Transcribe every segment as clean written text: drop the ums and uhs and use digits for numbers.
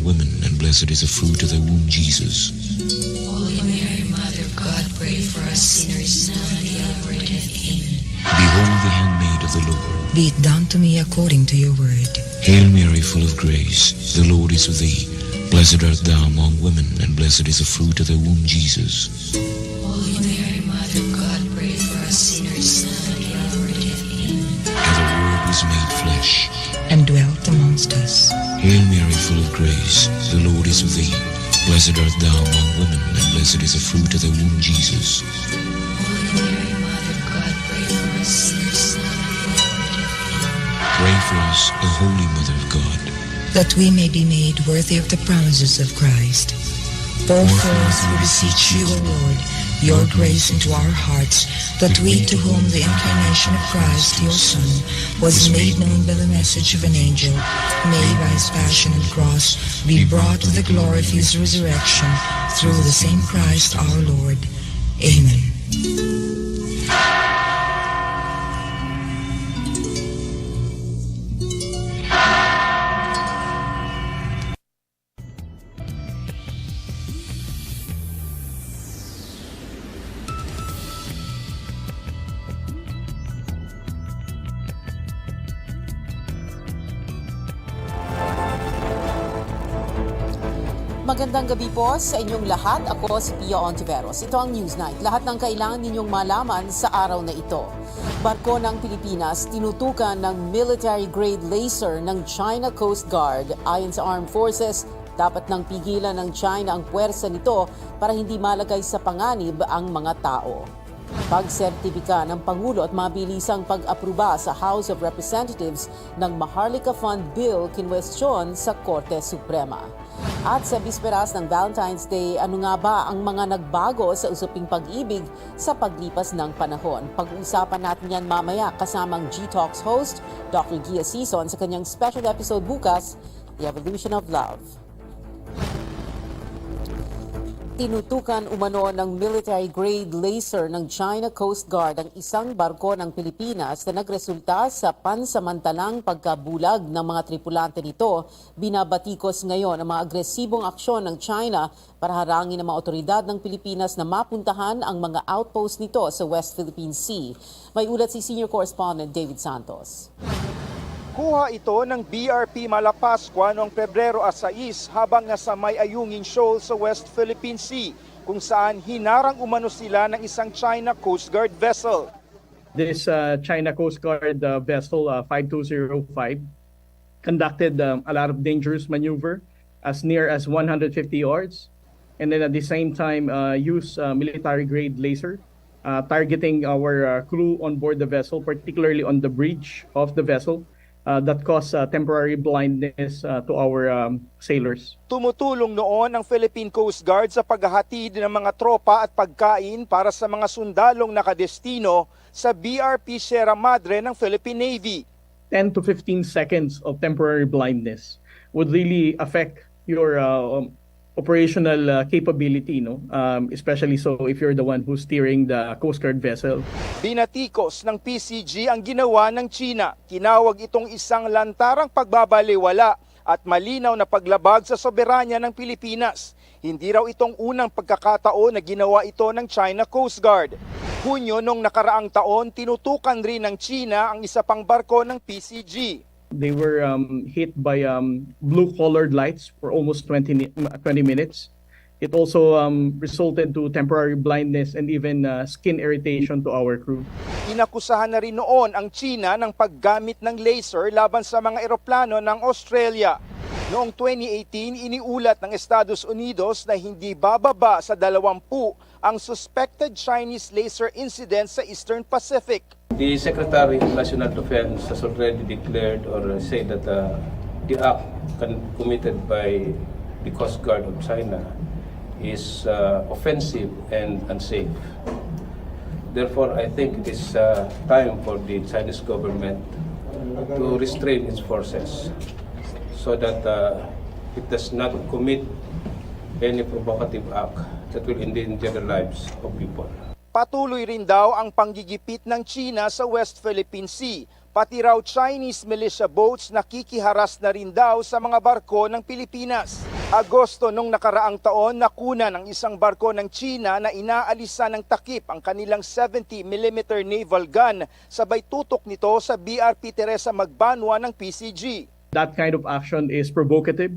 among women, and blessed is the fruit of thy womb, Jesus. Holy Mary, Mother of God, pray for us sinners now and at the hour of death. Amen. Behold the handmaid of the Lord. Be it done to me according to your word. Hail Mary, full of grace, the Lord is with thee. Blessed art thou among women, and blessed is the fruit of thy womb, Jesus. Holy Mary, Mother of God, pray for us sinners now and at the hour of death. Amen. And the Word was made flesh, And dwelt amongst us. Hail Mary, full of grace, the Lord is with thee. Blessed art thou among women, and blessed is the fruit of thy womb, Jesus. Holy Mary, Mother of God, pray for us sinners now and at the hour of death. Amen. Pray for us, O Holy Mother of God. That we may be made worthy of the promises of Christ. Pour forth, we beseech you, O Lord, your grace into our hearts, that we, to whom the incarnation of Christ, your Son, was made known by the message of an angel, may by his passion and cross be brought to the glory of his resurrection, through the same Christ our Lord. Amen. Magandang gabi po sa inyong lahat. Ako si Pia Ontiveros. Ito ang News Night. Lahat ng kailangan ninyong malaman sa araw na ito. Barko ng Pilipinas tinutukan ng military-grade laser ng China Coast Guard. Ayon sa Armed Forces, dapat nang pigilan ng China ang puwersa nito para hindi malagay sa panganib ang mga tao. Pagsertipika ng Pangulo at mabilisang pag-apruba sa House of Representatives ng Maharlika Fund Bill kinwestiyon sa Korte Suprema. At sa bisperas ng Valentine's Day, ano nga ba ang mga nagbago sa usaping pag-ibig sa paglipas ng panahon? Pag-uusapan natin yan mamaya kasamang G-Talks host, Dr. Gia Sison, sa kanyang special episode bukas, The Evolution of Love. Tinutukan umano ng military-grade laser ng China Coast Guard ang isang barko ng Pilipinas na nagresulta sa pansamantalang pagkabulag ng mga tripulante nito. Binabatikos ngayon ang mga agresibong aksyon ng China para harangin ang mga otoridad ng Pilipinas na mapuntahan ang mga outpost nito sa West Philippine Sea. May ulat si Senior Correspondent David Santos. Kuha ito ng BRP Malapascua noong Pebrero 6 habang nasa may Ayungin Shoal sa West Philippine Sea, kung saan hinarang umano sila ng isang China Coast Guard vessel. This China Coast Guard vessel 5205 conducted a lot of dangerous maneuver as near as 150 yards, and then at the same time used military-grade laser targeting our crew on board the vessel, particularly on the bridge of the vessel. That caused temporary blindness to our sailors. Tumutulong noon ang Philippine Coast Guard sa paghahatid ng mga tropa at pagkain para sa mga sundalong nakadestino sa BRP Sierra Madre ng Philippine Navy. 10 to 15 seconds of temporary blindness would really affect your operational capability, especially so if you're the one who's steering the Coast Guard vessel. Binatikos ng PCG ang ginawa ng China. Tinawag itong isang lantarang pagbabaliwala at malinaw na paglabag sa soberanya ng Pilipinas. Hindi raw itong unang pagkakataon na ginawa ito ng China Coast Guard. Hunyo nung nakaraang taon, tinutukan rin ng China ang isa pang barko ng PCG. They were hit by blue-colored lights for almost 20 minutes. It also resulted to temporary blindness and even skin irritation to our crew. Inakusahan na rin noon ang China ng paggamit ng laser laban sa mga eroplano ng Australia. Noong 2018, iniulat ng Estados Unidos na hindi bababa sa 20 ang suspected Chinese laser incident sa Eastern Pacific. The Secretary of National Defense has already declared or said that the act committed by the Coast Guard of China is offensive and unsafe. Therefore, I think it is time for the Chinese government to restrain its forces so that it does not commit any provocative act that will endanger the lives of people. Patuloy rin daw ang panggigipit ng China sa West Philippine Sea. Pati raw Chinese militia boats nakikiharas na rin daw sa mga barko ng Pilipinas. Agosto nung nakaraang taon, nakuna ng isang barko ng China na inaalisan ng takip ang kanilang 70mm naval gun. Sabay tutok nito sa BRP Teresa Magbanwa ng PCG. That kind of action is provocative.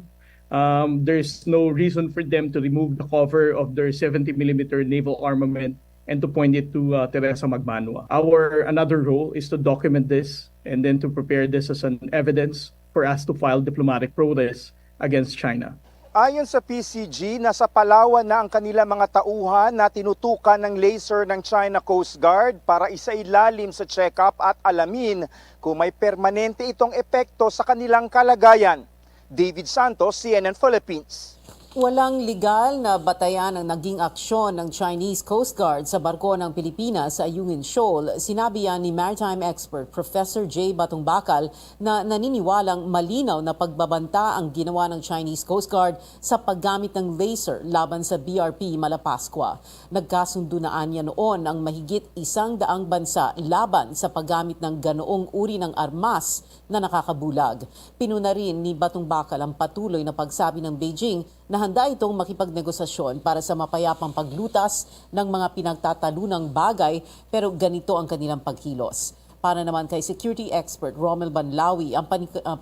There's no reason for them to remove the cover of their 70mm naval armament and to point it to Teresa Magbanwa. Our another role is to document this and then to prepare this as an evidence for us to file diplomatic protest against China. Ayon sa PCG, nasa Palawan na ang kanilang mga tauhan na tinutukan ng laser ng China Coast Guard para isailalim sa check-up at alamin kung may permanente itong epekto sa kanilang kalagayan. David Santos, CNN Philippines. Walang legal na batayan ang naging aksyon ng Chinese Coast Guard sa barko ng Pilipinas sa Ayungin Shoal. Sinabi yan ni maritime expert Professor J. Batungbakal na naniniwalang malinaw na pagbabanta ang ginawa ng Chinese Coast Guard sa paggamit ng laser laban sa BRP Malapascua. Nagkasundo na anya noon ang mahigit 100 bansa laban sa paggamit ng ganoong uri ng armas na nakakabulag. Pinuna rin ni Batungbakal ang patuloy na pagsabi ng Beijing na handa itong makipagnegosasyon para sa mapayapang paglutas ng mga pinagtatalunang bagay, pero ganito ang kanilang pagkilos. Para naman kay security expert Romel Banlawi, ang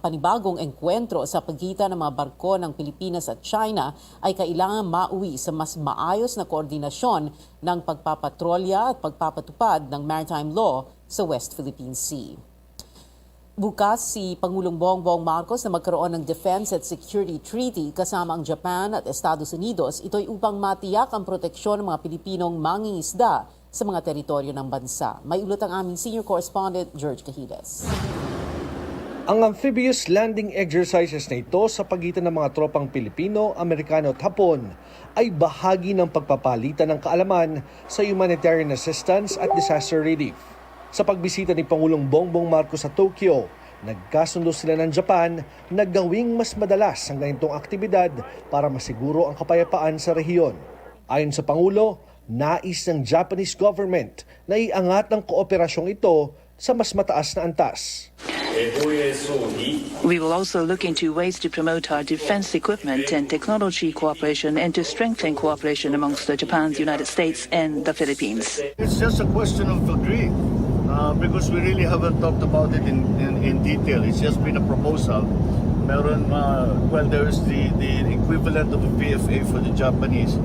panibagong engkwentro sa pagitan ng mga barko ng Pilipinas at China ay kailangan mauwi sa mas maayos na koordinasyon ng pagpapatrolya at pagpapatupad ng maritime law sa West Philippine Sea. Bukas si Pangulong Bongbong Marcos na magkaroon ng Defense at Security Treaty kasama ang Japan at Estados Unidos. Ito'y upang matiyak ang proteksyon ng mga Pilipinong mangingisda sa mga teritoryo ng bansa. May ulat ang aming senior correspondent, George Cahiles. Ang amphibious landing exercises na ito sa pagitan ng mga tropang Pilipino, Amerikano at Hapon ay bahagi ng pagpapalitan ng kaalaman sa humanitarian assistance at disaster relief. Sa pagbisita ni Pangulong Bongbong Marcos sa Tokyo, nagkasundo sila ng Japan na gawing mas madalas ang ganitong aktibidad para masiguro ang kapayapaan sa rehiyon. Ayon sa Pangulo, nais ng Japanese government na iangat ang kooperasyong ito sa mas mataas na antas. We will also look into ways to promote our defense equipment and technology cooperation and to strengthen cooperation amongst Japan, the United States, and the Philippines. It's just a question of agree. Because we really haven't talked about it in detail. It's just been a proposal. Meron, there is the equivalent of a PFA for the Japanese.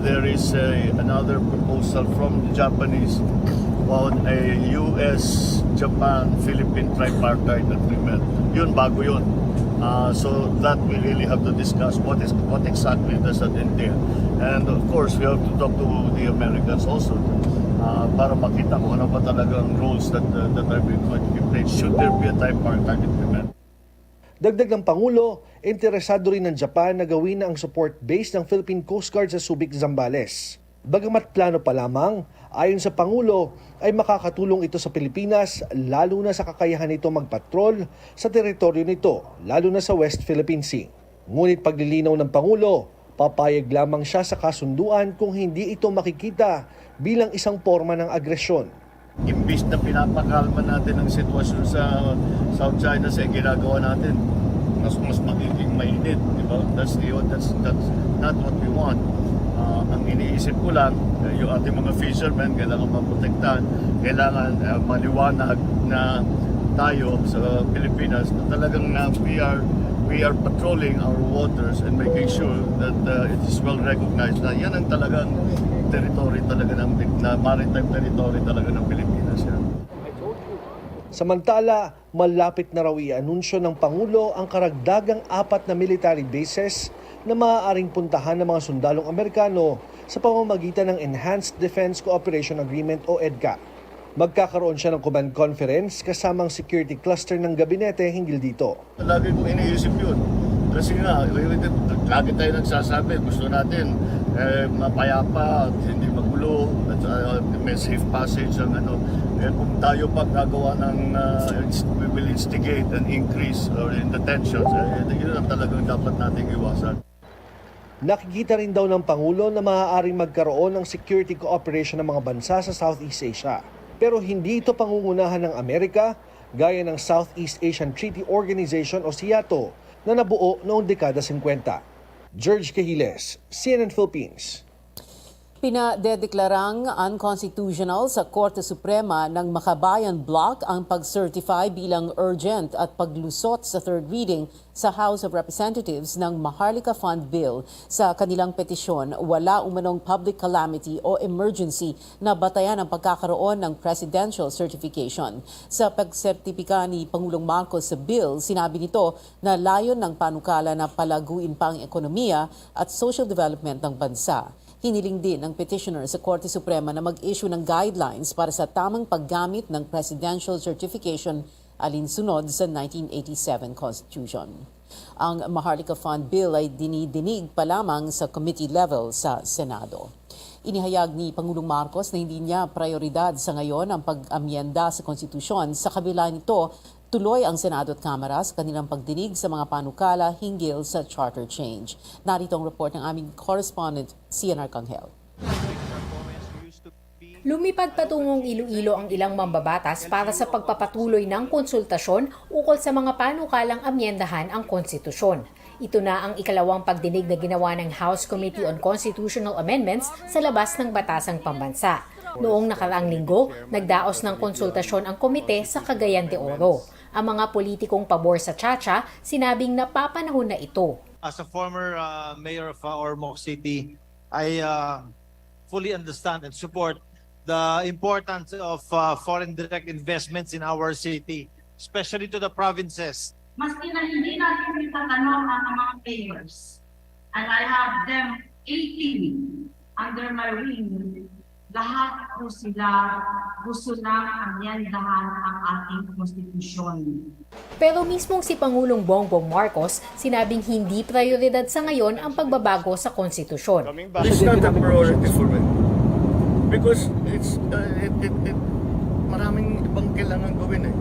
There is another proposal from the Japanese about a US-Japan-Philippine tripartite agreement. Yun, bago yun. So that we really have to discuss what exactly does that entail. And of course, we have to talk to the Americans also para makita kung ano ba talagang rules that are going to be played. Should there be a tripartite agreement? Dagdag ng Pangulo, interesado rin ng Japan na gawin na ang support base ng Philippine Coast Guard sa Subic, Zambales. Bagamat plano pa lamang, ayon sa Pangulo ay makakatulong ito sa Pilipinas lalo na sa kakayahan nito magpatrol sa teritoryo nito, lalo na sa West Philippine Sea. Ngunit paglilinaw ng Pangulo, papayag lamang siya sa kasunduan kung hindi ito makikita bilang isang forma ng agresyon. Imbis na pinapakalma natin ang sitwasyon sa South China Sea, ginagawa natin mas magiging mainit, di ba? That's not what we want. Ang iniisip ko lang, yung ating mga fishermen kailangan maprotektahan, kailangan maliwanag na tayo sa Pilipinas na talagang we are patrolling our waters and making sure that it is well recognized na yan ang talagang territory talaga na maritime territory talaga ng Pilipinas yan. Samantala, malapit na raw i-anunsyo ng Pangulo ang karagdagang 4 na military bases na maaaring puntahan ng mga sundalong Amerikano sa pamamagitan ng Enhanced Defense Cooperation Agreement o EDCA. Magkakaroon siya ng command conference kasamang security cluster ng gabinete hinggil dito. Lagi kong iniisip yun. Kasi nga, lagi tayo nagsasabi, gusto natin mapayapa, hindi magulo, at may safe passage ang ano. Kung tayo pa gagawa ng we will instigate and increase in the tensions, yun ang talagang dapat nating iwasan. Nakikita rin daw ng Pangulo na maaaring magkaroon ng security cooperation ng mga bansa sa Southeast Asia. Pero hindi ito pangungunahan ng Amerika gaya ng Southeast Asian Treaty Organization o SEATO na nabuo noong dekada 50. George Cahiles, CNN Philippines. Pinadedeklarang unconstitutional sa Korte Suprema ng Makabayan Bloc ang pag-certify bilang urgent at paglusot sa third reading sa House of Representatives ng Maharlika Fund Bill. Sa kanilang petisyon, wala umanong public calamity o emergency na batayan ang pagkakaroon ng presidential certification. Sa pagsertipika ni Pangulong Marcos sa bill, sinabi nito na layon ng panukala na palaguin pa ang ekonomiya at social development ng bansa. Hiniling din ng petitioner sa Korte Suprema na mag-issue ng guidelines para sa tamang paggamit ng presidential certification alinsunod sa 1987 Constitution. Ang Maharlika Fund Bill ay dinidinig pa lamang sa committee level sa Senado. Inihayag ni Pangulong Marcos na hindi niya prioridad sa ngayon ang pag-amyenda sa konstitusyon. Sa kabila nito, tuloy ang Senado at Kamara sa kanilang pagdinig sa mga panukala hinggil sa charter change. Narito ang report ng aming correspondent, Sian Arcangel. Lumipad patungong Iloilo ang ilang mambabatas para sa pagpapatuloy ng konsultasyon ukol sa mga panukalang amyendahan ang konstitusyon. Ito na ang ikalawang pagdinig na ginawa ng House Committee on Constitutional Amendments sa labas ng Batasang Pambansa. Noong nakaraang linggo, nagdaos ng konsultasyon ang komite sa Cagayan de Oro. Ang mga politikong pabor sa Chacha, sinabing napapanahon na ito. As a former mayor of Ormoc City, I fully understand and support the importance of foreign direct investments in our city, especially to the provinces. Maski na hindi natin itatanong ang mga payers, and I have them 18 under my wing, lahat po sila gusto nang amyendahan ang ating konstitusyon. Pero mismong si Pangulong Bongbong Marcos, sinabing hindi prioridad sa ngayon ang pagbabago sa konstitusyon. It's not a priority for me. Because maraming ibang kailangan gawin eh.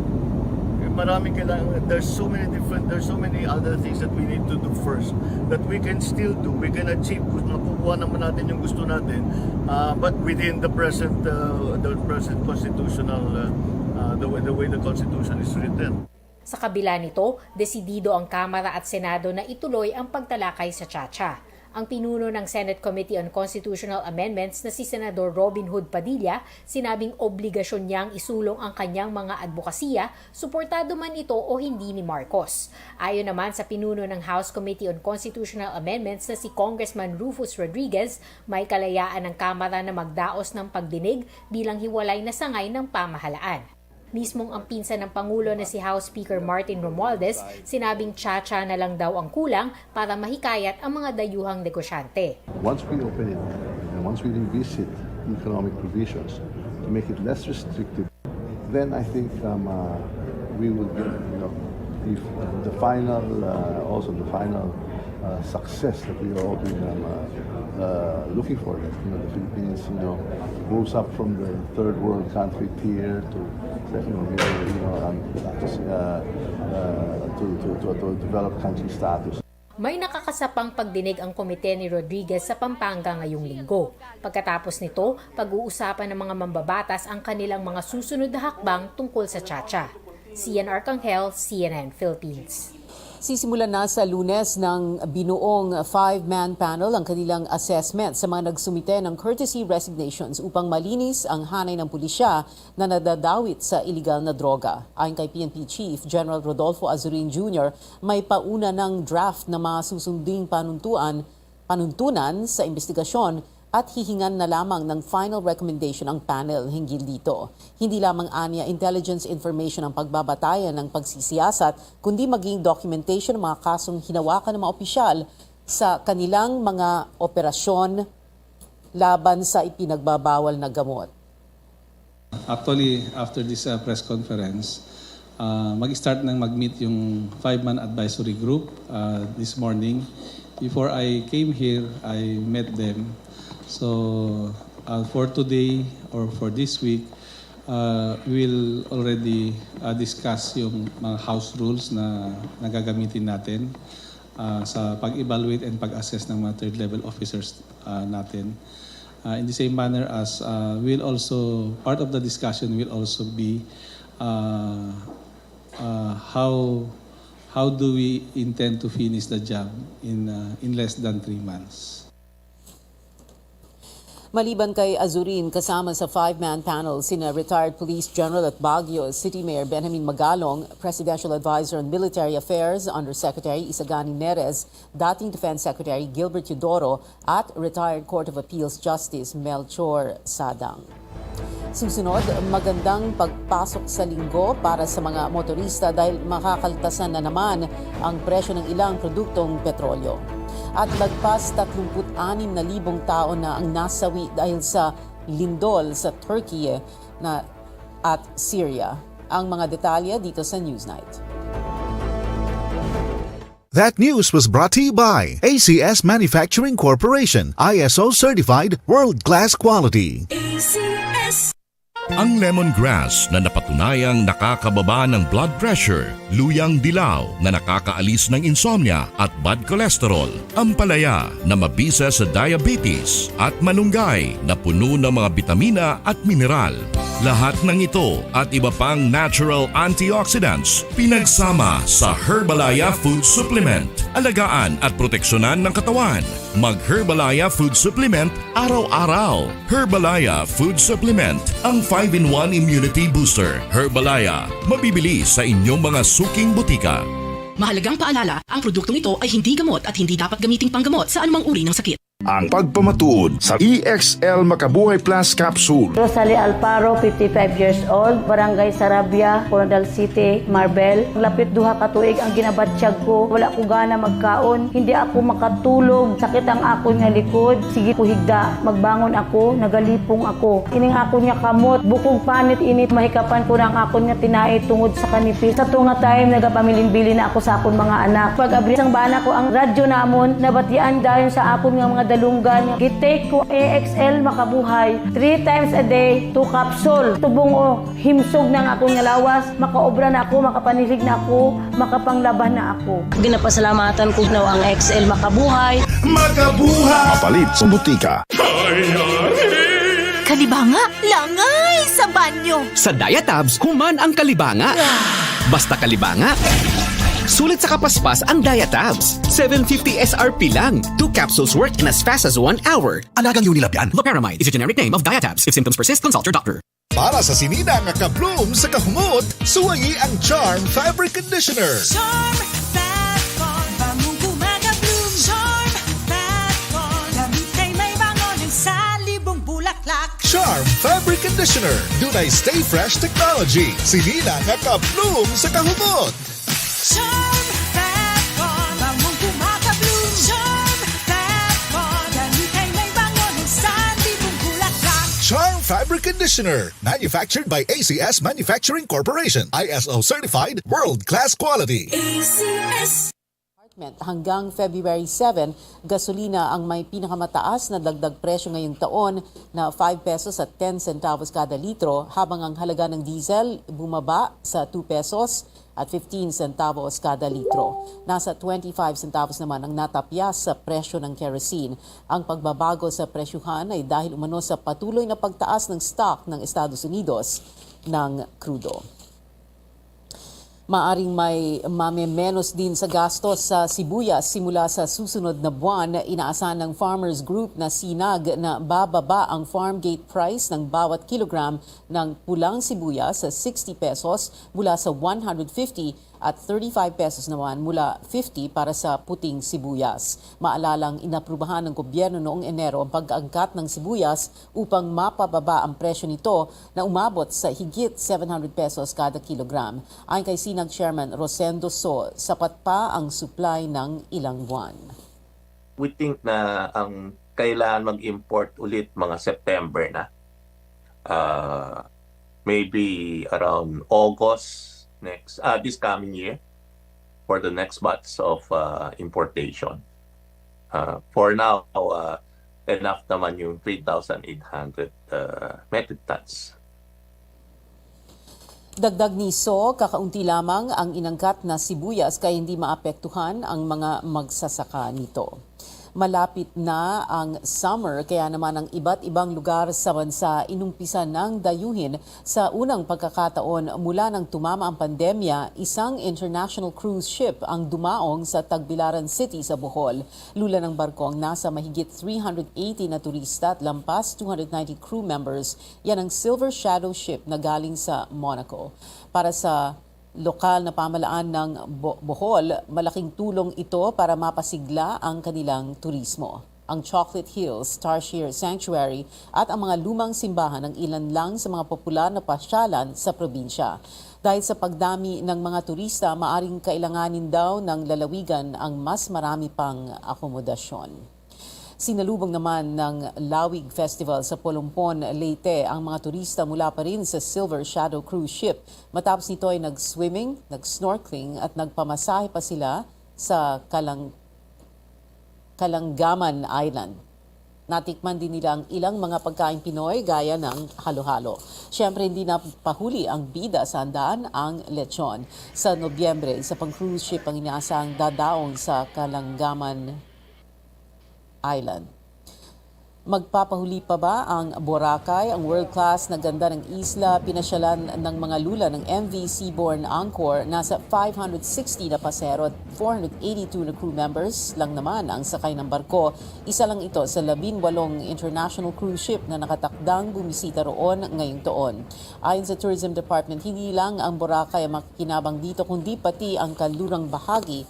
Maraming kailangan, there's so many other things that we need to do first that we can still do. We can achieve kung nakukuha naman natin yung gusto natin, but within the present constitutional the way the constitution is written. Sa kabila nito, desidido ang Kamara at Senado na ituloy ang pagtalakay sa Chacha. Ang pinuno ng Senate Committee on Constitutional Amendments na si Senador Robin Hood Padilla, sinabing obligasyon niyang isulong ang kanyang mga advokasya, suportado man ito o hindi ni Marcos. Ayon naman sa pinuno ng House Committee on Constitutional Amendments na si Congressman Rufus Rodriguez, may kalayaan ng Kamara na magdaos ng pagdinig bilang hiwalay na sangay ng pamahalaan. Mismong ang pinsan ng Pangulo na si House Speaker Martin Romualdez, sinabing Chacha na lang daw ang kulang para mahikayat ang mga dayuhang negosyante. Once we open it and once we revisit economic provisions to make it less restrictive, then I think we will get, if the final success that we all been looking for. That the Philippines, moves up from the third world country tier to developed country status. May nakakasapang pagdinig ang komite ni Rodriguez sa Pampanga ngayong linggo. Pagkatapos nito, pag-uusapan ng mga mambabatas ang kanilang mga susunod na hakbang tungkol sa Chacha. Sian Arcangel, CNN Philippines. Sisimulan na sa Lunes ng binuong 5-man panel ang kanilang assessment sa mga nagsumite ng courtesy resignations upang malinis ang hanay ng pulisya na nadadawit sa iligal na droga. Ayon kay PNP Chief General Rodolfo Azurin Jr., may pauna ng draft na mga susunding panuntunan sa investigasyon at hihingan na lamang ng final recommendation ang panel hinggil dito. Hindi lamang anya intelligence information ang pagbabatayan ng pagsisiyasat, kundi maging documentation ng mga kasong hinawakan ng mga opisyal sa kanilang mga operasyon laban sa ipinagbabawal na gamot. Actually, after this press conference, mag-start nang mag-meet yung 5-man advisory group this morning. Before I came here, I met them. So for today or for this week, we'll already discuss yung mga house rules na nagagamitin natin sa pag-evaluate and pag-assess ng mga third-level officers natin. In the same manner as we'll also, part of the discussion will also be how how do we intend to finish the job in less than 3 months. Maliban kay Azurin, kasama sa 5-man panel sina retired Police General at Baguio City Mayor Benjamin Magalong, Presidential Advisor on Military Affairs Undersecretary Isagani Neres, dating Defense Secretary Gilbert Eudoro at retired Court of Appeals Justice Melchor Sadang. Susunod, magandang pagpasok sa linggo para sa mga motorista dahil makakaltasan na naman ang presyo ng ilang produktong petrolyo. At lagpas 36,000 tao na ang nasawi dahil sa lindol sa Turkey at Syria. Ang mga detalye dito sa Newsnight. That news was brought to you by ACS Manufacturing Corporation, ISO certified world-class quality. ACS. Ang lemongrass na napatunayang nakakababa ng blood pressure, luyang dilaw na nakakaalis ng insomnia at bad cholesterol, ampalaya na mabisa sa diabetes at malunggay na puno ng mga bitamina at mineral. Lahat ng ito at iba pang natural antioxidants pinagsama sa Herbalaya Food Supplement. Alagaan at proteksyonan ng katawan. Mag-Herbalaya Food Supplement araw-araw. Herbalaya Food Supplement, ang 5-in-1 immunity booster. Herbalaya, mabibili sa inyong mga suking butika. Mahalagang paalala, ang produktong ito ay hindi gamot at hindi dapat gamiting panggamot sa anumang uri ng sakit. Ang pagpamatuod sa EXL Makabuhay Plus Capsule. Rosalie Alparo, 55 years old, Barangay Sarabia, Coronadal City, Marbel. Lapit duha ka tuig ang ginabatsyag ko. Wala ko gana magkaon. Hindi ako makatulog. Sakit ang akon nga likod. Sige ko higda. Magbangon ako, nagalipong ako. Ining ako niya kamot. Bukog panit init. Mahikapan ko na ang akon nga tinai tungod sa kanipis. Sa tunga time, nagapamilin-bili na ako sa akon mga anak. Pag abri sang bana ko ang radyo namon, nabatian dayon sa akon nga mga dalunggan. Gitake ko EXL Makabuhay 3 times a day, 2 capsule. Tubong himsog ng akong nga lawas, makaobra na ako, makapanilig na ako, makapanglaban na ako. Ginapasalamatan ko na ang EXL Makabuhay. Makabuhay! Mapalit sa butika. Kalibanga, langay sa banyo. Sa Diatabs, human ang kalibanga. Basta kalibanga, sulit sa kapaspas ang Diatabs. 750 SRP lang. 2 capsules work in as fast as 1 hour. Alagang Unilab yan. Loperamide is a generic name of Diatabs. If symptoms persist, consult your doctor. Para sa sinina nga ka-bloom sa kahumot, suwayi ang Charm Fabric Conditioner. Charm Fat Con, bamong kumaga-bloom. Charm Fat Con, gamit kay may bangon sa libong bulaklak. Charm Fabric Conditioner. Dunay Stay Fresh Technology. Sinina nga ka-bloom sa kahumot. Charm Fat Con, bamong kumaga-bloom. Charm Fat Con, gamit kay may bangon sa libong bulaklak. Charm Fabric Conditioner. Manufactured by ACS Manufacturing Corporation. ISO certified world-class quality. ACS. Hanggang February 7, gasolina ang may pinakamataas na dagdag presyo ngayong taon na 5 pesos at 10 centavos kada litro, habang ang halaga ng diesel bumaba sa 2 pesos at 15 centavos kada litro. Nasa 25 centavos naman ang natapyas sa presyo ng kerosene. Ang pagbabago sa presyuhan ay dahil umano sa patuloy na pagtaas ng stock ng Estados Unidos ng krudo. Maaring may mamemenos din sa gastos sa sibuyas simula sa susunod na buwan. Inaasahan ng Farmers Group na sinag na bababa ang farm gate price ng bawat kilogram ng pulang sibuyas sa 60 pesos mula sa 150 at 35 pesos naman mula 50 para sa puting sibuyas. Maalalang inaprubahan ng gobyerno noong Enero ang pag-angkat ng sibuyas upang mapababa ang presyo nito na umabot sa higit 700 pesos kada kilogram. Ayon kay Sinag Chairman Rosendo So, sapat pa ang supply ng ilang buwan. We think na ang kailangan mag-import ulit mga September na. Maybe around August this coming year for the next batch of importation. For now, enough naman yung 3,800 metric tons. Dagdag ni So, kakaunti lamang ang inangkat na sibuyas kaya hindi maapektuhan ang mga magsasaka nito. Malapit na ang summer kaya naman ang iba't ibang lugar sa bansa inumpisa ng dayuhin sa unang pagkakataon mula nang tumama ang pandemya, isang international cruise ship ang dumaong sa Tagbilaran City sa Bohol. Lula ng barko ang nasa mahigit 380 na turista at lampas 290 crew members. Yan ang Silver Shadow ship na galing sa Monaco. Para sa lokal na pamalaan ng Bohol, malaking tulong ito para mapasigla ang kanilang turismo. Ang Chocolate Hills, Tarsier Sanctuary at ang mga lumang simbahan ang ilan lang sa mga popular na pasyalan sa probinsya. Dahil sa pagdami ng mga turista, maaring kailanganin daw ng lalawigan ang mas marami pang akomodasyon. Sinalubong naman ng Lawig Festival sa Polompon, Leyte ang mga turista mula pa rin sa Silver Shadow cruise ship. Matapos nito ay nag-swimming, nag-snorkeling at nagpamasahe pa sila sa Kalanggaman Island. Natikman din nila ang ilang mga pagkain Pinoy gaya ng halo-halo. Siyempre hindi na pahuli ang bida sa handaan ang lechon. Sa Nobyembre, isa pang cruise ship ang inaasang dadaong sa Kalanggaman Island. Magpapahuli pa ba ang Boracay? Ang world-class na ganda ng isla, pinasyalan ng mga lula ng MV Seabourn Angkor. Nasa 560 na pasero at 482 na crew members lang naman ang sakay ng barko. Isa lang ito sa 18 international cruise ship na nakatakdang bumisita roon ngayong taon. Ayon sa Tourism Department, hindi lang ang Boracay ang makikinabang dito kundi pati ang kalurang bahagi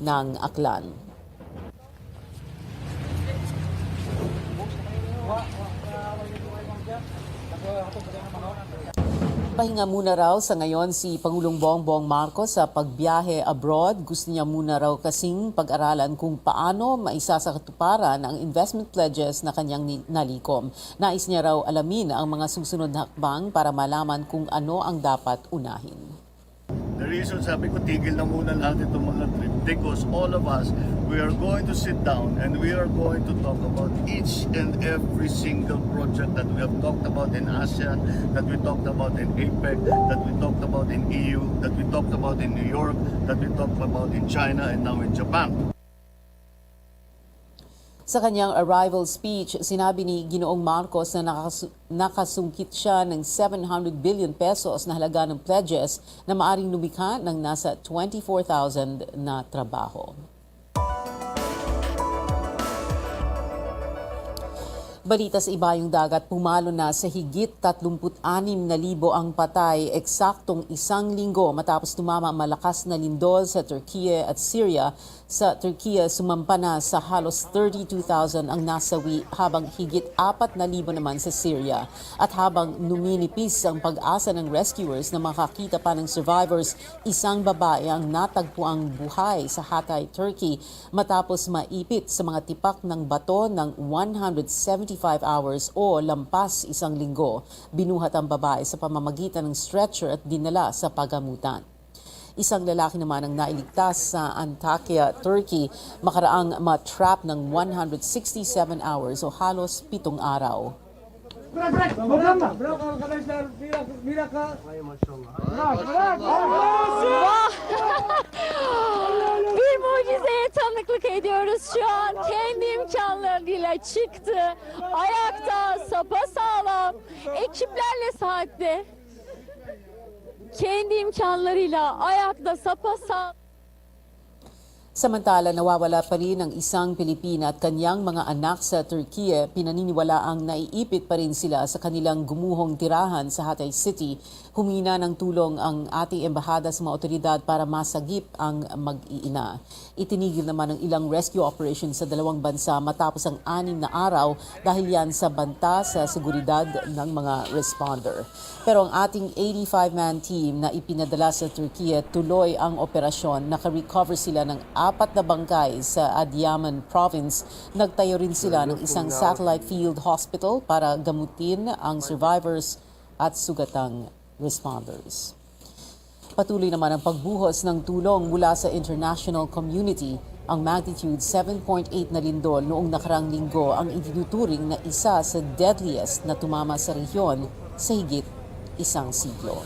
ng Aklan. Pahinga muna raw sa ngayon si Pangulong Bongbong Marcos sa pagbiyahe abroad. Gusto niya muna raw kasing pag-aralan kung paano maisasakatuparan ang investment pledges na kanyang nalikom. Nais niya raw alamin ang mga susunod na hakbang para malaman kung ano ang dapat unahin. The reason sabi ko tigil na muna lahat itong mga trip because all of us, we are going to sit down and we are going to talk about each and every single project that we have talked about in ASEAN, that we talked about in APEC, that we talked about in EU, that we talked about in New York, that we talked about in China and now in Japan. Sa kanyang arrival speech, sinabi ni Ginoong Marcos na nakasungkit siya ng 700 billion pesos na halaga ng pledges na maaring lumikha ng nasa 24,000 na trabaho. Balita sa ibayong dagat, pumalo na sa higit 36,000 ang patay eksaktong isang linggo matapos tumama ang malakas na lindol sa Turkiye at Syria. Sa Turkiye, sumampa na sa halos 32,000 ang nasawi habang higit 4,000 naman sa Syria. At habang numinipis ang pag-asa ng rescuers na makakita pa ng survivors, isang babae ang natagpuang buhay sa Hatay, Turkey matapos maipit sa mga tipak ng bato ng 175 hours o lampas isang linggo. Binuhat ang babae sa pamamagitan ng stretcher at dinala sa pagamutan. Isang lalaki naman ang nailigtas sa Antakya, Turkey, makaraang matrap ng 167 hours o halos 7 araw. Bir mucizeye tanıklık ediyoruz şu an. Kendi imkanlarıyla çıktı. Ayakta, sapasağlam. Ekiplerle sahipte. Kendi imkanlarıyla ayakta, sapasağlam. Samantala, nawawala pa rin ang isang Pilipina at kanyang mga anak sa Turkiye. Pinaniniwalaang naiipit pa rin sila sa kanilang gumuhong tirahan sa Hatay City. Humina ng tulong ang ating embahada sa mga otoridad para masagip ang mag-iina. Itinigil naman ang ilang rescue operations sa dalawang bansa matapos ang 6 na araw dahil yan sa banta sa seguridad ng mga responder. Pero ang ating 85-man team na ipinadala sa Turkiye tuloy ang operasyon. Naka-recover sila ng 4 na bangkay sa Adıyaman province. Nagtayo rin sila ng isang satellite field hospital para gamutin ang survivors at sugatang responders. Patuloy naman ang pagbuhos ng tulong mula sa international community. Ang magnitude 7.8 na lindol noong nakarang linggo ang itinuturing na isa sa deadliest na tumama sa rehiyon sa higit isang siglo.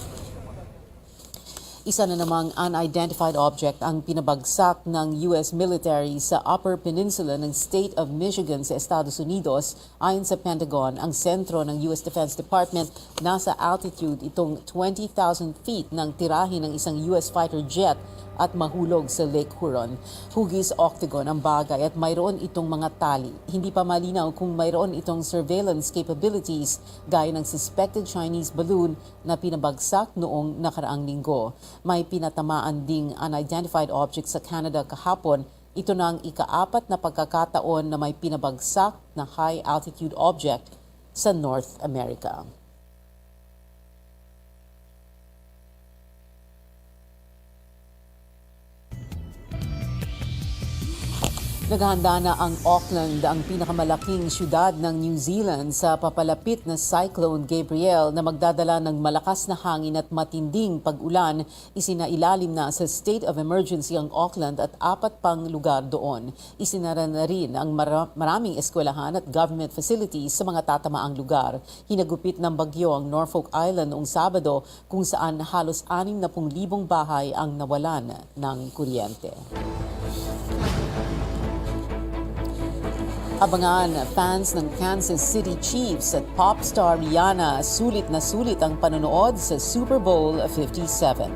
Isa na namang unidentified object ang pinabagsak ng US military sa Upper Peninsula ng State of Michigan sa Estados Unidos. Ayon sa Pentagon, ang sentro ng US Defense Department nasa altitude itong 20,000 feet ng tirahe ng isang US fighter jet at mahulog sa Lake Huron. Hugis octagon ang bagay at mayroon itong mga tali. Hindi pa malinaw kung mayroon itong surveillance capabilities gaya ng suspected Chinese balloon na pinabagsak noong nakaraang linggo. May pinatamaan ding unidentified object sa Canada kahapon. Ito na ang ika-4 na pagkakataon na may pinabagsak na high-altitude object sa North America. Naghahanda na ang Auckland, ang pinakamalaking syudad ng New Zealand sa papalapit na Cyclone Gabrielle na magdadala ng malakas na hangin at matinding pag-ulan. Isinailalim na sa state of emergency ang Auckland at 4 pang lugar doon. Isinara na rin ang maraming eskwelahan at government facilities sa mga tatamaang lugar. Hinagupit ng bagyo ang Norfolk Island noong Sabado kung saan halos 60,000 bahay ang nawalan ng kuryente. Abangan fans ng Kansas City Chiefs at pop star Rihanna, sulit na sulit ang panonood sa Super Bowl 57.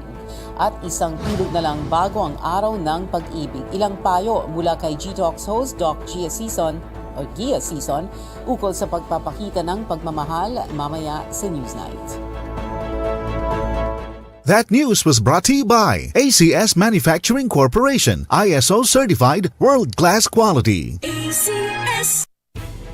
At isang tulog na lang bago ang araw ng pag-ibig. Ilang payo mula kay G-Talks host Doc Gia Season ukol sa pagpapakita ng pagmamahal mamaya sa Newsnight. That news was brought to you by ACS Manufacturing Corporation, ISO certified world-class quality. ACS.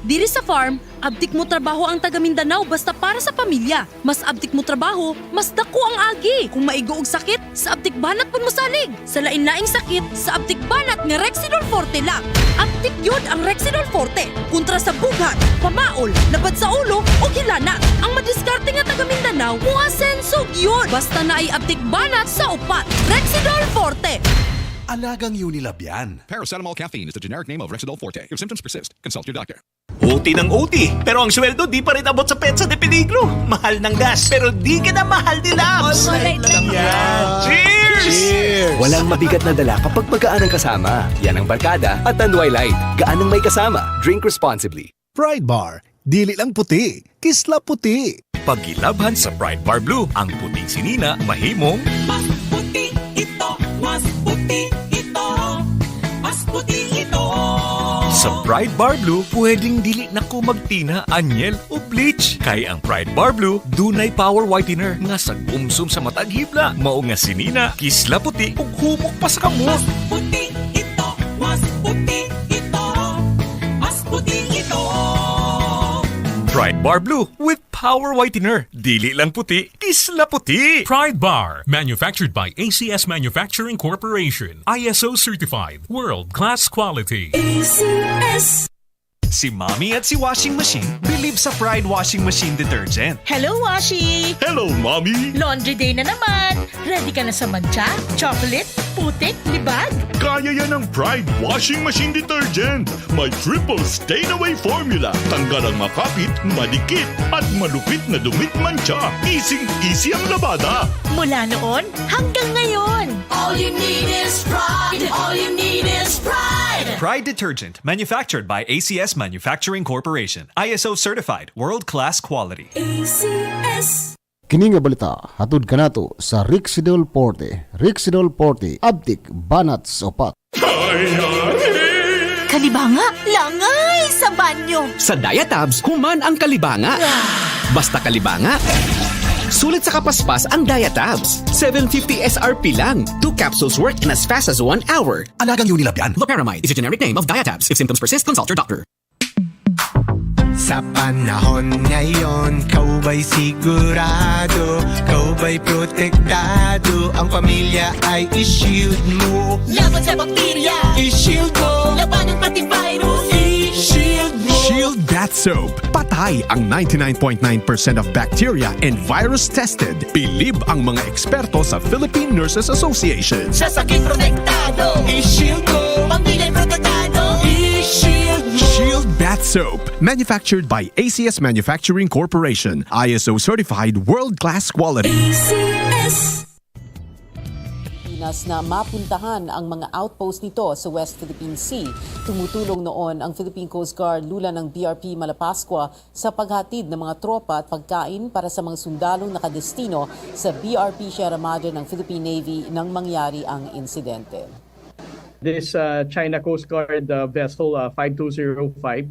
Diri sa farm, abdik mo trabaho ang taga Mindanao basta para sa pamilya. Mas abdik mo trabaho, mas dako ang agi. Kung maigo og sakit, sa abdik banat pud mo salig. Sa lain-laing sakit, sa abdik banat nga Rexidol Forte lang. Abdik yun ang Rexidol Forte kontra sa bughat, pamaol, labad sa ulo o hilana. Ang madiskarte nga taga Mindanao, muasensog yun. Basta na ay abdik banat sa upat. Rexidol Forte. Alagang Unilab yan. Paracetamol caffeine is the generic name of Rexidol Forte. If symptoms persist, consult your doctor. OT ng OT, pero ang sweldo di pa rin abot sa petsa de peligro. Mahal ng gas, pero di ka na mahal ni Labs. Alright lang yan. Cheers! Cheers! Walang mabigat na dala kapag magaan ang kasama. Yan ang barkada at Tanduay Light. Gaan ang may kasama. Drink responsibly. Pride Bar, dili lang puti, kisla puti. Pagilabhan sa Pride Bar Blue, ang puting sinina mahimong Mas puti ito, mas puti ito, mas puti ito. Sa Pride Bar Blue, pwedeng dili na ko magtina, anyel o bleach. Kay ang Pride Bar Blue, dunay power whitener nga sa gumsum sa matag hibla. Mao nga sinina, kisla puti ug humok pa sa kamot. Mas puti ito, mas puti ito, mas puti ito. Pride Bar Blue with power whitener. Dili lang puti, kisla puti. Pride Bar, manufactured by ACS Manufacturing Corporation. ISO certified, world-class quality. ACS. Si Mommy at si Washing Machine believe sa Pride Washing Machine Detergent. Hello, Washi! Hello, Mommy! Laundry day na naman! Ready ka na sa mancha, chocolate, putik, libag? Kaya yan ang Pride Washing Machine Detergent. May triple stain-away formula. Tanggal ang makapit, madikit, at malupit na dumit mancha. Easy ang labada. Mula noon hanggang ngayon. All you need is pride. All you need is pride. Pride Detergent, manufactured by ACS Manufacturing Corporation. ISO certified, world-class quality. ACS. Kini nga balita hatod kanato sa Rexidol Forte. Rexidol Forte, abdik banat sopat. Kalibanga, langay sa banyo. Sa Diatabs, human ang kalibanga. Basta kalibanga, sulit sa kapaspas ang Diatabs. 750 SRP lang. 2 capsules work in as fast as 1 hour. Alagang Unilab yan. Loperamide is a generic name of Diatabs. If symptoms persist, consult your doctor. Sa panahon ngayon, kau ba'y sigurado? Kau ba'y protektado? Ang pamilya ay i-shield mo. Laban sa bakterya, I-shield mo. labanan pati virus, I-shield mo. Shield Bath Soap. Patay ang 99.9% of bacteria and virus tested. Bilib ang mga eksperto sa Philippine Nurses Association. sa sakit protektado, I-shield mo. pamilya protektado, I-shield mo. Shield Bath Soap. Manufactured by ACS Manufacturing Corporation. ISO certified, world-class quality. ACS. Pilipinas na mapuntahan ang mga outpost nito sa West Philippine Sea. Tumutulong noon ang Philippine Coast Guard lula ng BRP Malapascua sa paghatid ng mga tropa at pagkain para sa mga sundalong nakadestino sa BRP Sierra Madre ng Philippine Navy nang mangyari ang insidente. This China Coast Guard vessel 5205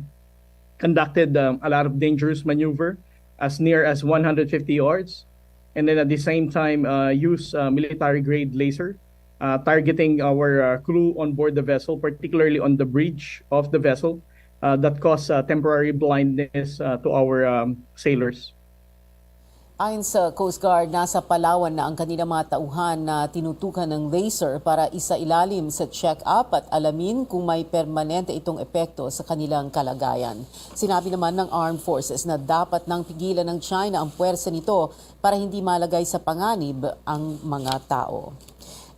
conducted a lot of dangerous maneuver as near as 150 yards, and then at the same time use military-grade laser targeting our crew on board the vessel, particularly on the bridge of the vessel, that caused temporary blindness to our sailors. Ayon sa Coast Guard, nasa Palawan na ang kanilang mga tauhan na tinutukan ng laser para isailalim sa check-up at alamin kung may permanente itong epekto sa kanilang kalagayan. Sinabi naman ng Armed Forces na dapat nang pigilan ng China ang puwersa nito para hindi malagay sa panganib ang mga tao.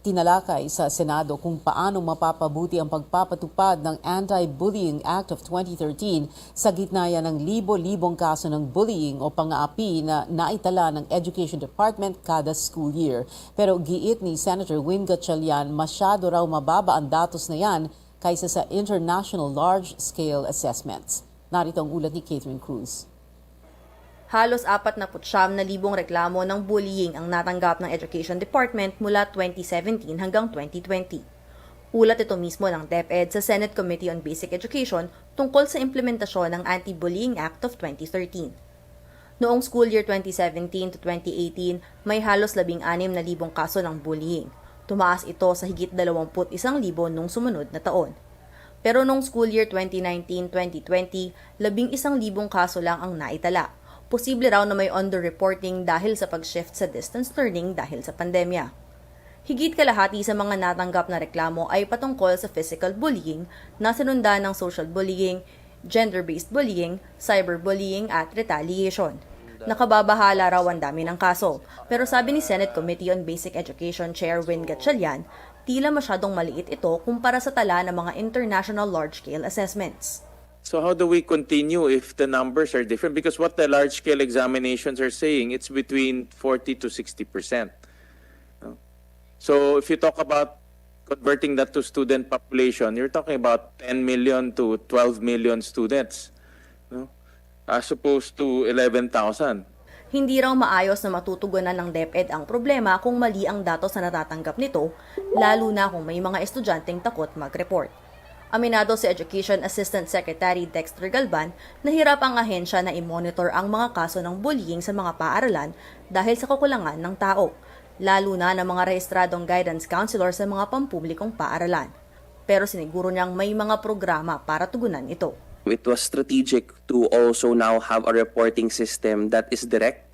Tinalakay sa Senado kung paano mapapabuti ang pagpapatupad ng Anti-Bullying Act of 2013 sa gitna ng libo-libong kaso ng bullying o pang-aapi na naitala ng Education Department kada school year. Pero giit ni Senator Win Gatchalian, masyado raw mababa ang datos na yan kaysa sa international large-scale assessments. Narito ang ulat ni Catherine Cruz. Halos 49,000 reklamo ng bullying ang natanggap ng Education Department mula 2017 hanggang 2020. Ulat ito mismo ng DepEd sa Senate Committee on Basic Education tungkol sa implementasyon ng Anti-Bullying Act of 2013. Noong school year 2017 to 2018, may halos 16,000 kaso ng bullying. Tumaas ito sa higit 21,000 nung sumunod na taon. Pero noong school year 2019-2020, 11,000 kaso lang ang naitala. Posible raw na may underreporting dahil sa pag-shift sa distance learning dahil sa pandemya. Higit kalahati sa mga natanggap na reklamo ay patungkol sa physical bullying na sinundan ng social bullying, gender-based bullying, cyberbullying at retaliation. Nakababahala raw ang dami ng kaso, pero sabi ni Senate Committee on Basic Education Chair Win Gatchalian, tila masyadong maliit ito kumpara sa tala ng mga international large-scale assessments. So how do we continue if the numbers are different? Because what the large-scale examinations are saying, it's between 40 to 60%. So if you talk about converting that to student population, you're talking about 10 million to 12 million students, as opposed to 11,000. Hindi raw maayos na matutugunan ng DepEd ang problema kung mali ang datos na natatanggap nito, lalo na kung may mga estudyanteng takot mag-report. Aminado si Education Assistant Secretary Dexter Galban na hirap ang ahensya na i-monitor ang mga kaso ng bullying sa mga paaralan dahil sa kakulangan ng tao, lalo na ng mga rehistradong guidance counselor sa mga pampublikong paaralan. Pero siniguro niyang may mga programa para tugunan ito. It was strategic to also now have a reporting system that is direct,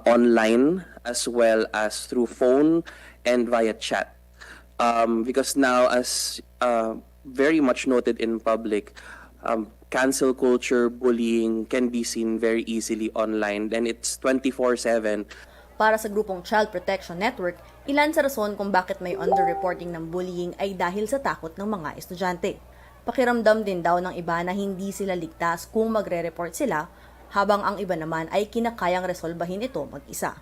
online, as well as through phone and via chat. Because now, as very much noted in public, cancel culture, bullying can be seen very easily online, and it's 24/7. Para sa grupong Child Protection Network, ilan sa rason kung bakit may underreporting ng bullying ay dahil sa takot ng mga estudyante. Pakiramdam din daw ng iba na hindi sila ligtas kung magre-report sila, habang ang iba naman ay kinakayang resolbahin ito mag-isa.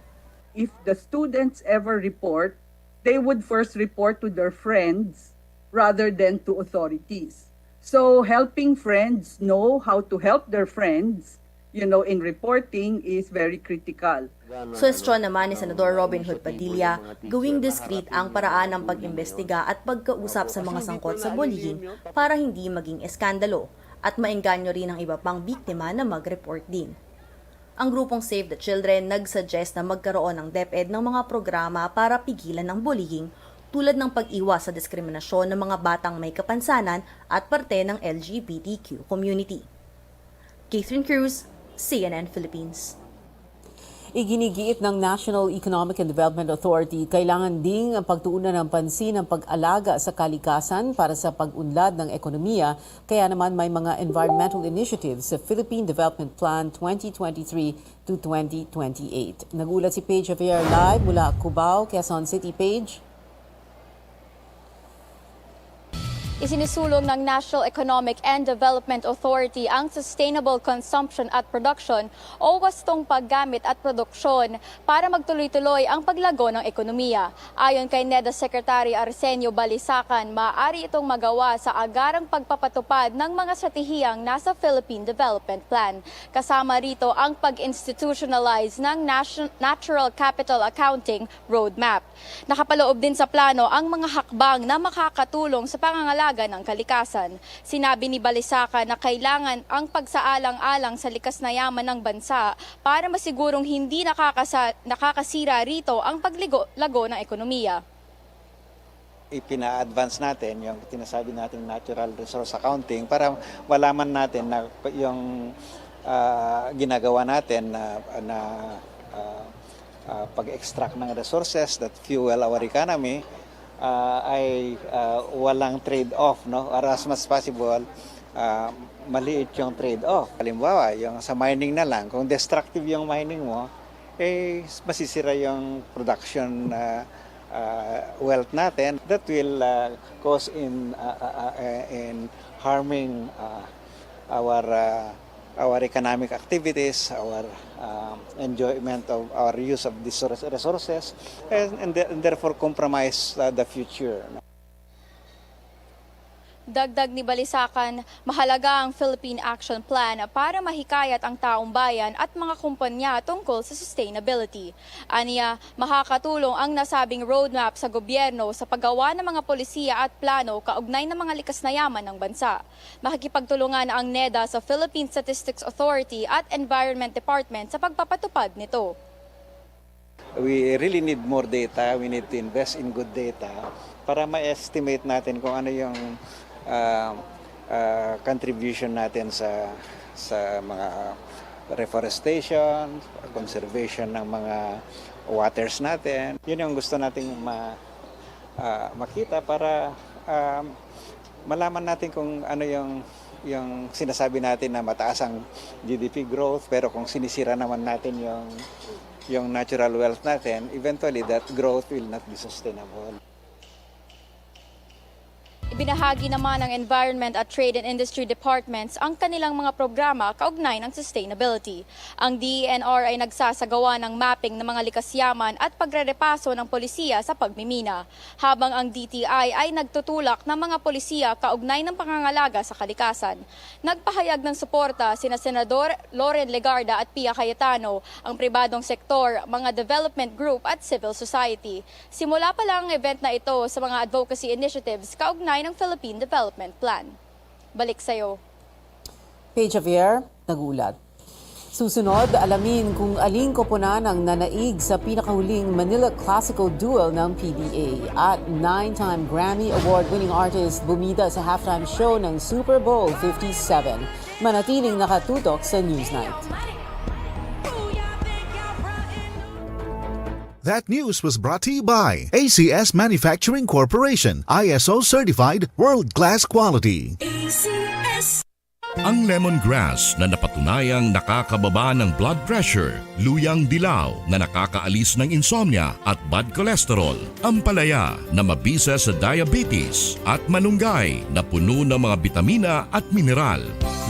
If the students ever report, they would first report to their friends rather than to authorities. So helping friends know how to help their friends, in reporting is very critical. Suwestyon naman ni Senador Robin Hood Padilla, gawing discreet ang paraan ng pag-imbestiga at pagkausap sa mga sangkot sa bullying para hindi maging eskandalo at maengganyo rin ang iba pang biktima na mag-report din. Ang grupong Save the Children nagsuggest na magkaroon ng DepEd ng mga programa para pigilan ang bullying tulad ng pag-iwas sa diskriminasyon ng mga batang may kapansanan at parte ng LGBTQ community. Catherine Cruz, CNN Philippines. Iginigiit ng National Economic and Development Authority, kailangan ding pagtuunan ng pansin ang pag-alaga sa kalikasan para sa pag-unlad ng ekonomiya, kaya naman may mga environmental initiatives sa Philippine Development Plan 2023 to 2028. Nagulat si Paige Javier live mula Cubao, Quezon City. Paige. Isinusulong ng National Economic and Development Authority ang Sustainable Consumption at Production o wastong paggamit at produksyon para magtuloy-tuloy ang paglago ng ekonomiya. Ayon kay NEDA Secretary Arsenio Balisacan, maaari itong magawa sa agarang pagpapatupad ng mga stratehiyang nasa Philippine Development Plan. Kasama rito ang pag-institutionalize ng Natural Capital Accounting Roadmap. Nakapaloob din sa plano ang mga hakbang na makakatulong sa pangangalaga ng kalikasan. Sinabi ni Balisacan na kailangan ang pagsaalang-alang sa likas na yaman ng bansa para masigurong hindi nakakasira rito ang paglago ng ekonomiya. Ipina-advance natin yung tinasabi natin natural resource accounting para malaman natin na yung ginagawa natin na pag-extract ng resources that fuel our economy ay walang trade-off, no? Or as much as possible, maliit yung trade-off. Halimbawa, yung sa mining na lang, kung destructive yung mining mo, masisira yung production wealth natin. That will cause in harming our economic activities, our enjoyment of our use of these resources, and therefore compromise the future. Dagdag ni Balisacan, mahalaga ang Philippine Action Plan para mahikayat ang taong bayan at mga kumpanya tungkol sa sustainability. Aniya, makakatulong ang nasabing roadmap sa gobyerno sa paggawa ng mga polisiya at plano kaugnay ng mga likas na yaman ng bansa. Makikipagtulungan ang NEDA sa Philippine Statistics Authority at Environment Department sa pagpapatupad nito. We really need more data. We need to invest in good data para ma-estimate natin kung ano yung contribution natin sa mga reforestation, conservation ng mga waters natin. Yun yung gusto nating makita para malaman natin kung ano yung sinasabi natin na mataas ang GDP growth, pero kung sinisira naman natin yung natural wealth natin, eventually that growth will not be sustainable. Ibinahagi naman ng Environment at Trade and Industry Departments ang kanilang mga programa kaugnay ng sustainability. Ang DENR ay nagsasagawa ng mapping ng mga likas yaman at pagrerepaso ng polisiya sa pagmimina, habang ang DTI ay nagtutulak ng mga polisiya kaugnay ng pangangalaga sa kalikasan. Nagpahayag ng suporta sina Senador Loren Legarda at Pia Cayetano, ang pribadong sektor, mga development group at civil society. Simula pa lang ang event na ito sa mga advocacy initiatives kaugnay ng Philippine Development Plan. Balik sa'yo. Paige Javier, nagulat. Susunod, alamin kung aling koponan ang nanaig sa pinakahuling Manila Classical Duel ng PBA at 9-time Grammy Award-winning artist bumida sa halftime show ng Super Bowl 57. Manatiling nakatutok sa Newsnight. That news was brought to you by ACS Manufacturing Corporation, ISO certified world-class quality. Ang lemongrass na napatunayang nakakababa ng blood pressure, luyang dilaw na nakakaalis ng insomnia at bad cholesterol, ampalaya na mabisa sa diabetes, at malunggay na puno ng mga bitamina at mineral.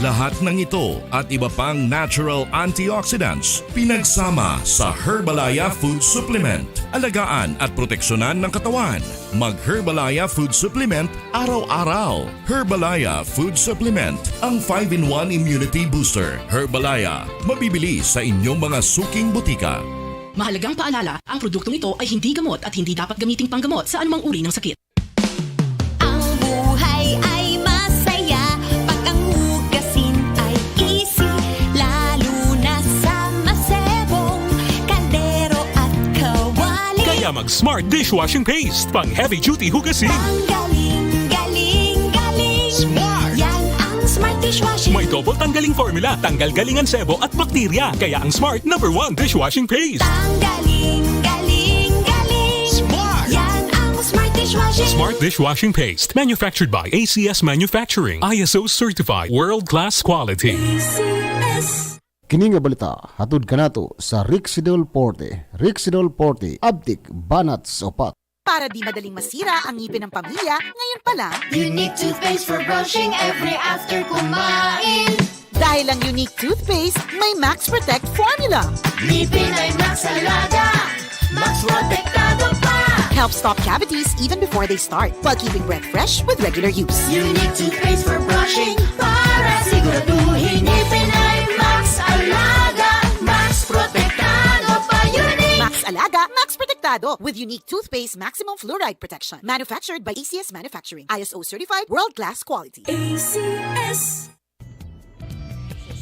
Lahat ng ito at iba pang natural antioxidants pinagsama sa Herbalaya Food Supplement. Alagaan at proteksyonan ng katawan. Mag-Herbalaya Food Supplement araw-araw. Herbalaya Food Supplement, ang 5-in-1 immunity booster. Herbalaya, mabibili sa inyong mga suking butika. Mahalagang paalala, ang produktong ito ay hindi gamot at hindi dapat gamiting panggamot sa anumang uri ng sakit. Ang buhay ay masaya pag ang hugasin ay easy, lalo na sa masebong kaldero at kawali. Kaya mag-Smart Dishwashing Paste, pang heavy-duty hugasin. Ang galing, galing, galing. Smart! Yan ang Smart Dishwashing. May double tanggaling formula, tanggal galingan sebo at bakterya. Kaya ang Smart #1 Dishwashing Paste. Ang galing, galing, galing. Smart! Yan ang Smart Dishwashing. Smart Dishwashing Paste, manufactured by ACS Manufacturing, ISO certified, world-class quality. Kini nga balita hatod kanato sa Rixidol Porte. Rixidol Porte, abtik banat sopat. Para di madaling masira ang ngipin ng pamilya, ngayon pa lang, Unique toothpaste for brushing every after kumain. dahil ang Unique Toothpaste may Max Protect formula. Ngipin ay Max Alaga, Max Protektado pa. Helps stop cavities even before they start, while keeping breath fresh with regular use. Unique toothpaste for brushing para siguraduhin ngipin ay Max Alaga, Max Protektado pa. Unique Max Alaga, Max Protectado with Unique Toothpaste Maximum Fluoride Protection. Manufactured by ACS Manufacturing. ISO certified, world-class quality. ACS.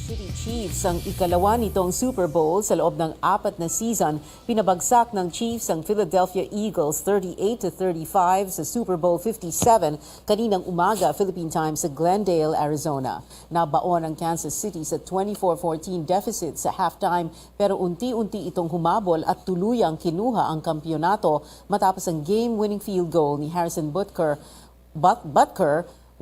City Chiefs ang ikalawa nitong Super Bowl sa loob ng 4 na season. Pinabagsak ng Chiefs ang Philadelphia Eagles 38-35 sa Super Bowl 57 kaninang umaga Philippine time sa Glendale, Arizona. Nabaon ang Kansas City sa 24-14 deficit sa halftime pero unti-unti itong humabol at tuluyang kinuha ang kampyonato matapos ang game-winning field goal ni Harrison Butker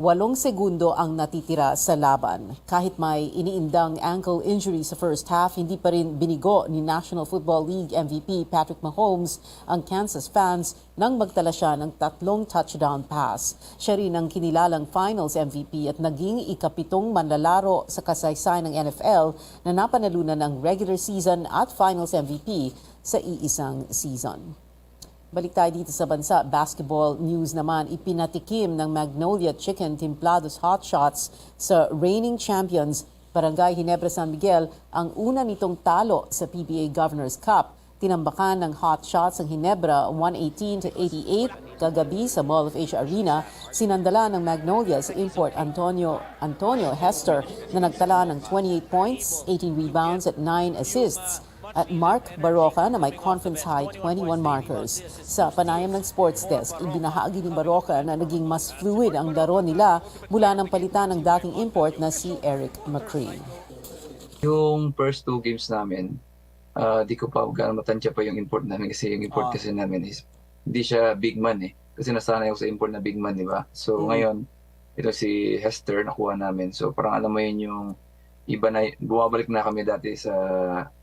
8 segundo ang natitira sa laban. Kahit may iniindang ankle injury sa first half, hindi pa rin binigo ni National Football League MVP Patrick Mahomes ang Kansas fans nang magtala siya ng 3 touchdown pass. Siya rin ang kinilalang Finals MVP at naging ikapitong manlalaro sa kasaysayan ng NFL na napanalunan ng regular season at Finals MVP sa iisang season. Balik tayo dito sa bansa. Basketball news naman, ipinatikim ng Magnolia Chicken Timplados Hot Shots sa reigning champions Barangay Ginebra San Miguel ang una nitong talo sa PBA Governor's Cup. Tinambakan ng Hot Shots ang Ginebra 118-88 kagabi sa Mall of Asia Arena. Sinandala ng Magnolia sa import Antonio Hester na nagtala ng 28 points, 18 rebounds at 9 assists. At Mark Baroca na may conference high 21 markers. Sa panayam ng Sports Desk, ibinahagi ni Baroca na naging mas fluid ang laro nila mula ng palitan ng dating import na si Eric McCree. Yung first 2 games namin, di ko pa gaano matansya pa yung import namin kasi yung import kasi namin is hindi siya big man eh. Kasi nasanay ako sa import na big man, di ba? So ngayon, ito si Hester nakuha namin. So parang alam mo yun yung iba na, bumabalik na kami dati sa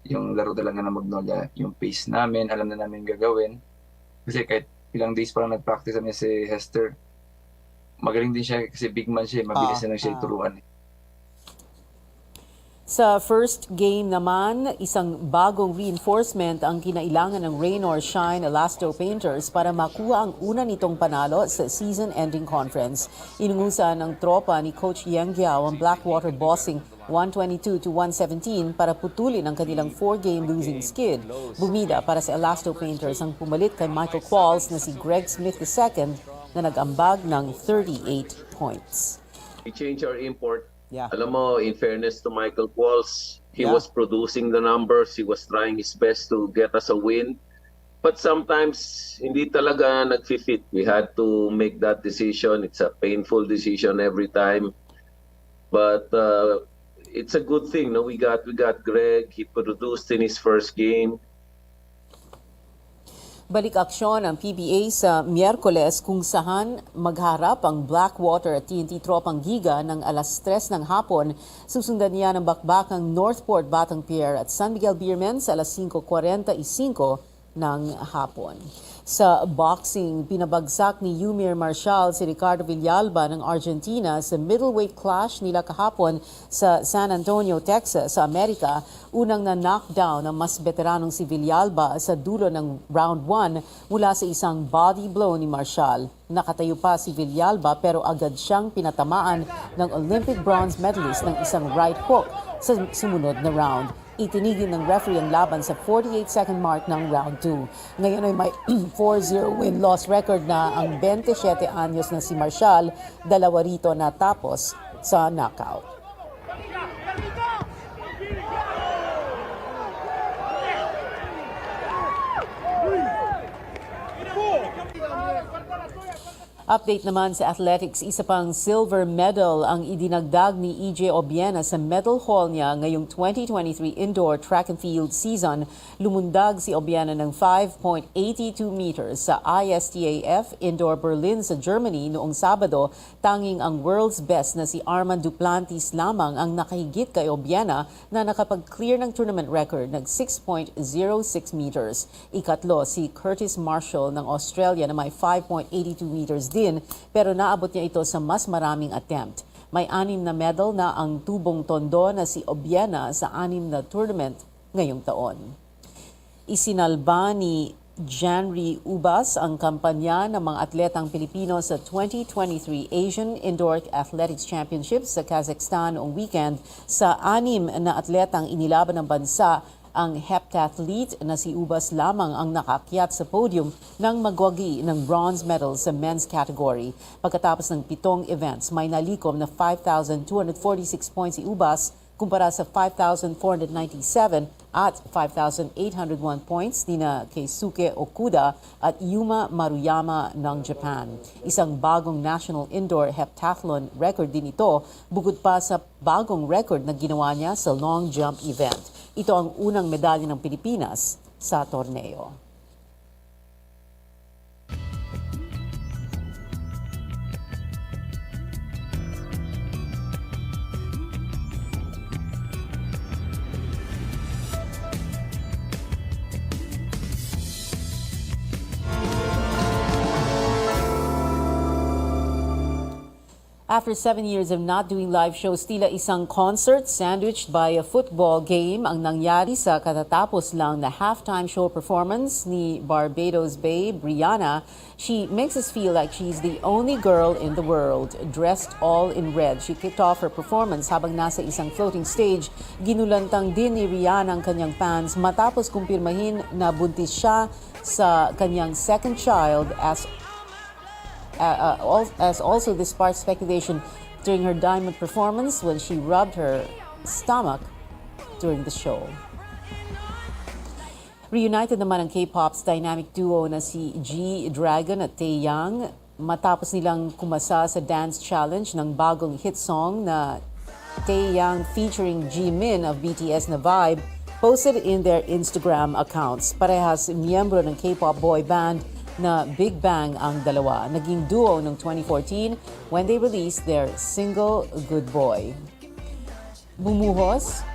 yung laro talaga ng Magnolia. Yung pace namin, alam na namin gagawin. Kasi kahit ilang days pa lang nag-practice kami si Hester, magaling din siya kasi big man siya, mabilis na lang siya ituruan. Sa first game naman, isang bagong reinforcement ang kinailangan ng Rain or Shine Elasto Painters para makuha ang una nitong panalo sa season-ending conference. Inungusan ng tropa ni Coach Yang Giao ang Blackwater Bossing 122-117 para putulin ang kanilang 4-game losing skid. Bumida para sa Elasto Painters ang pumalit kay Michael Qualls na si Greg Smith II na nag-ambag ng 38 points. We changed our import. Alam mo, in fairness to Michael Qualls, he was producing the numbers, he was trying his best to get us a win. But sometimes, hindi talaga nag-fit. We had to make that decision. It's a painful decision every time. But it's a good thing. No? We got Greg. He produced in his first game. Balik aksyon ang PBA sa Miyerkules kung saan magharap ang Blackwater at TNT Tropang Giga ng alas 3 ng hapon. Susundan niya ng bakbakang Northport Batang Pier at San Miguel Beermen sa alas 5:45 ng hapon. Sa boxing, pinabagsak ni Yumir Marshall si Ricardo Villalba ng Argentina sa middleweight clash nila kahapon sa San Antonio, Texas, sa Amerika. Unang na-knockdown ang mas veteranong si Villalba sa dulo ng round 1 mula sa isang body blow ni Marshall. Nakatayo pa si Villalba pero agad siyang pinatamaan ng Olympic bronze medalist ng isang right hook sa sumunod na round. Itinigil ng referee ang laban sa 48-second mark ng round 2. Ngayon ay may 4-0 win-loss record na ang 27 anyos na si Marshall, dalawa rito natapos sa knockout. Update naman sa athletics, isa pang silver medal ang idinagdag ni EJ Obiena sa medal haul niya ngayong 2023 indoor track and field season. Lumundag si Obiena ng 5.82 meters sa ISTAF Indoor Berlin sa Germany noong Sabado. Tanging ang world's best na si Armand Duplantis lamang ang nakahigit kay Obiena na nakapag-clear ng tournament record ng 6.06 meters. Ikatlo si Curtis Marshall ng Australia na may 5.82 meters din, pero naabot niya ito sa mas maraming attempt. May 6 na medal na ang tubong tondo na si Obiena sa 6 na tournament ngayong taon. Isinalba ni Janry Ubas ang kampanya ng mga atletang Pilipino sa 2023 Asian Indoor Athletics Championships sa Kazakhstan noong weekend. Sa 6 na atletang inilaban ng bansa, ang heptathlete na si Ubas lamang ang nakakyat sa podium ng magwagi ng bronze medal sa men's category. Pagkatapos ng 7 events, may nalikom na 5,246 points si Ubas kumpara sa 5,497 at 5,801 points ni na Keisuke Okuda at Yuma Maruyama ng Japan. Isang bagong national indoor heptathlon record din ito, bukod pa sa bagong record na ginawa niya sa long jump event. Ito ang unang medalya ng Pilipinas sa torneo. After 7 years of not doing live shows, tila isang concert sandwiched by a football game ang nangyari sa katatapos lang na halftime show performance ni Barbados babe Rihanna. She makes us feel like she's the only girl in the world, dressed all in red. She kicked off her performance habang nasa isang floating stage. Ginulantang din ni Rihanna ang kanyang fans matapos kumpirmahin na buntis siya sa kanyang second child as also this sparked speculation during her diamond performance when she rubbed her stomach during the show. Reunited naman ang K-pop's dynamic duo na si G-Dragon at Taeyang matapos nilang kumasa sa dance challenge ng bagong hit song na Taeyang featuring Jimin of BTS na Vibe posted in their Instagram accounts. Parehas miyembro ng K-pop boy band na Big Bang ang dalawa. Naging duo noong 2014 when they released their single Good Boy. Bumuhos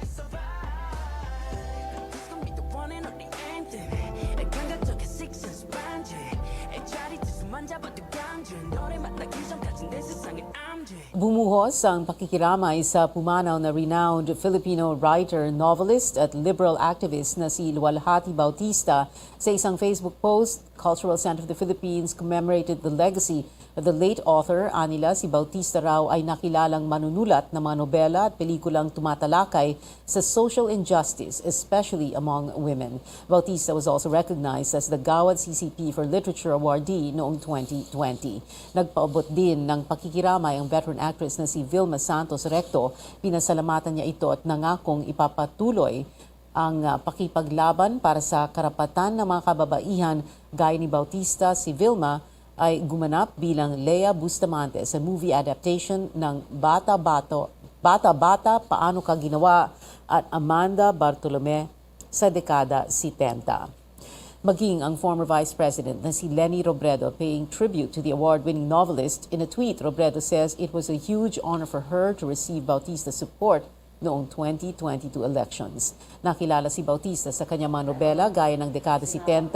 Bumuhos ang pakikiramay sa pumanaw na renowned Filipino writer, novelist at liberal activist na si Luwalhati Bautista. Sa isang Facebook post, Cultural Center of the Philippines commemorated the legacy of the late author. Anila, si Bautista raw ay nakilalang manunulat ng mga nobela at pelikulang tumatalakay sa social injustice, especially among women. Bautista was also recognized as the Gawad CCP for Literature awardee noong 2020. Nagpaabot din ng pakikiramay ang veteran actress na si Vilma Santos Recto. Pinasalamatan niya ito at nangakong ipapatuloy ang pakipaglaban para sa karapatan ng mga kababaihan. Gaya ni Bautista, si Vilma ay gumanap bilang Lea Bustamante sa movie adaptation ng Bata Bata, Paano Ka Ginawa at Amanda Bartolome sa dekada 70. Maging ang former Vice President na si Leni Robredo paying tribute to the award-winning novelist. In a tweet, Robredo says it was a huge honor for her to receive Bautista's support noong 2022 elections. Nakilala si Bautista sa kanyang mga nobela gaya ng dekada 70,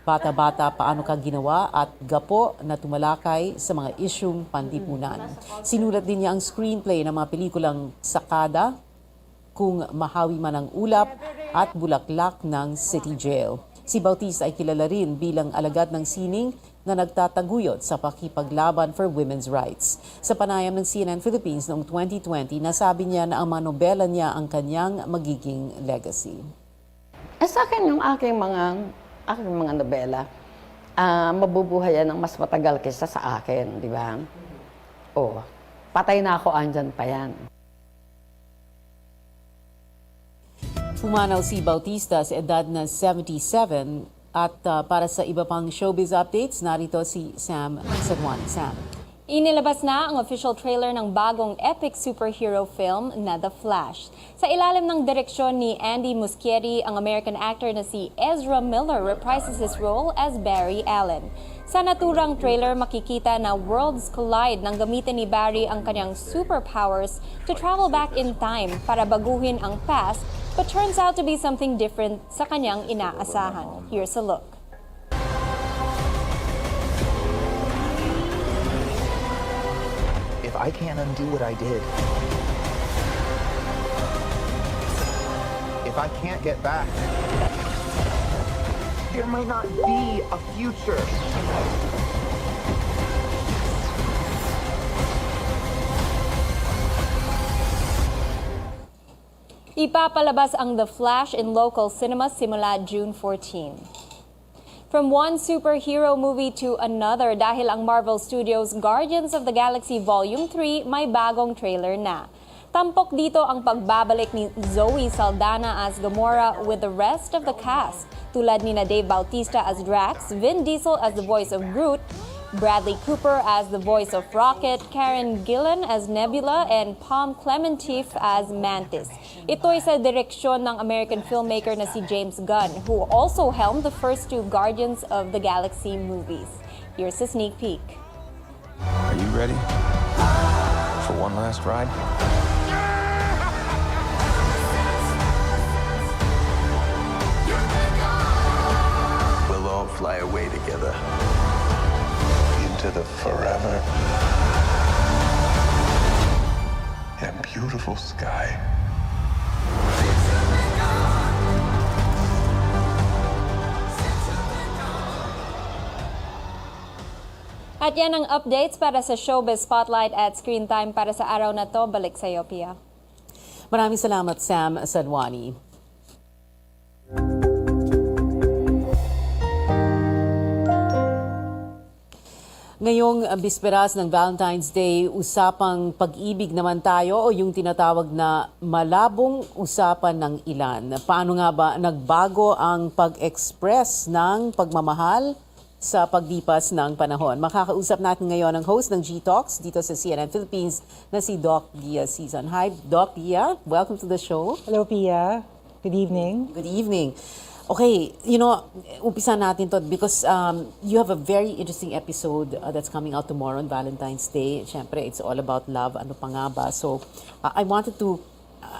Bata Bata, Paano Ka Ginawa at Gapo na tumalakay sa mga isyung panlipunan. Sinulat din niya ang screenplay ng mga pelikulang Sakada, Kung Mahawi Man ang Ulap at Bulaklak ng City Jail. Si Bautista ay kilala rin bilang alagad ng sining na nagtataguyod sa pakipaglaban for women's rights. Sa panayam ng CNN Philippines noong 2020, nasabi niya na ang mga nobela niya ang kanyang magiging legacy. Sa akin yung aking mga nobela, mabubuhay yan ng mas matagal kaysa sa akin, di ba? Patay na ako, andyan pa yan. Pumanaw si Bautista sa edad na 77 At para sa iba pang showbiz updates, narito si Sam Sadwani. Sam. Inilabas na ang official trailer ng bagong epic superhero film na The Flash. Sa ilalim ng direksyon ni Andy Muschietti, ang American actor na si Ezra Miller reprises his role as Barry Allen. Sa naturang trailer, makikita na worlds collide nang gamitin ni Barry ang kanyang superpowers to travel back in time para baguhin ang past, but turns out to be something different sa kanyang inaasahan. Here's a look. If I can't undo what I did, if I can't get back, there might not be a future. Ipapalabas ang The Flash in local cinemas simula June 14. From one superhero movie to another, dahil ang Marvel Studios' Guardians of the Galaxy Volume 3 may bagong trailer na. Tampok dito ang pagbabalik ni Zoe Saldana as Gamora with the rest of the cast, tulad ni Dave Bautista as Drax, Vin Diesel as the voice of Groot, Bradley Cooper as the voice of Rocket, Karen Gillan as Nebula, and Palm Clementif as Mantis. Ito'y sa direksyon ng American filmmaker na si James Gunn, who also helmed the first two Guardians of the Galaxy movies. Here's a sneak peek. Are you ready for one last ride? We'll all fly away together. To the forever and beautiful sky. At yan ang updates para sa Showbiz Spotlight at Screen Time para sa araw na to. Balik sa iyo, Pia. Maraming salamat, Sam Sadwani. Ngayong bisperas ng Valentine's Day, usapang pag-ibig naman tayo o yung tinatawag na malabong usapan ng ilan. Paano nga ba nagbago ang pag-express ng pagmamahal sa paglipas ng panahon? Makakausap natin ngayon ang host ng G-Talks dito sa CNN Philippines na si Doc Dia Season. Hi, Doc Dia. Welcome to the show. Hello, Pia. Good evening. Good evening. Okay, umpisa natin to because you have a very interesting episode that's coming out tomorrow on Valentine's Day. Siyempre, it's all about love. Ano pa nga ba? So, I wanted to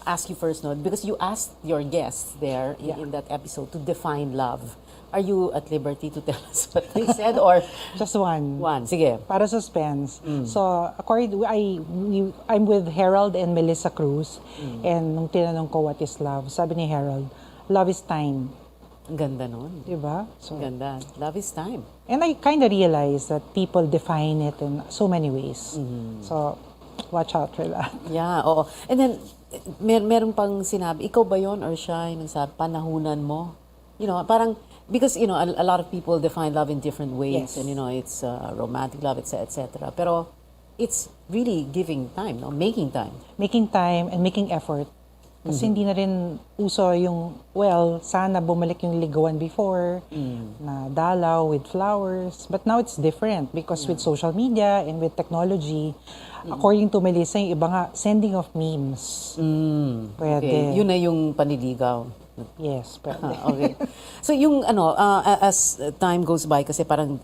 ask you first, because you asked your guests there in that episode to define love. Are you at liberty to tell us what they said or just one? One, sige. Para suspense. So, I'm with Harold and Melissa Cruz. And nung tinanong ko what is love, sabi ni Harold, love is time. Ang ganda nun. Diba? So, ganda. Love is time. And I kind of realized that people define it in so many ways. So, watch out for that. Yeah, oo. And then, meron pang sinabi, ikaw ba yon or siya yung nagsabi, panahunan mo? Parang, because, a lot of people define love in different ways. Yes. And, it's romantic love, etc. Pero, it's really giving time, making time. Making time and making effort. Kasi hindi na rin uso yung, sana bumalik yung ligawan before, na dalaw with flowers. But now it's different because with social media and with technology, according to Melissa, yung iba nga, sending of memes. Pwede. Okay. Yun na yung panliligaw. Yes, pwede. Okay. So yung as time goes by, kasi parang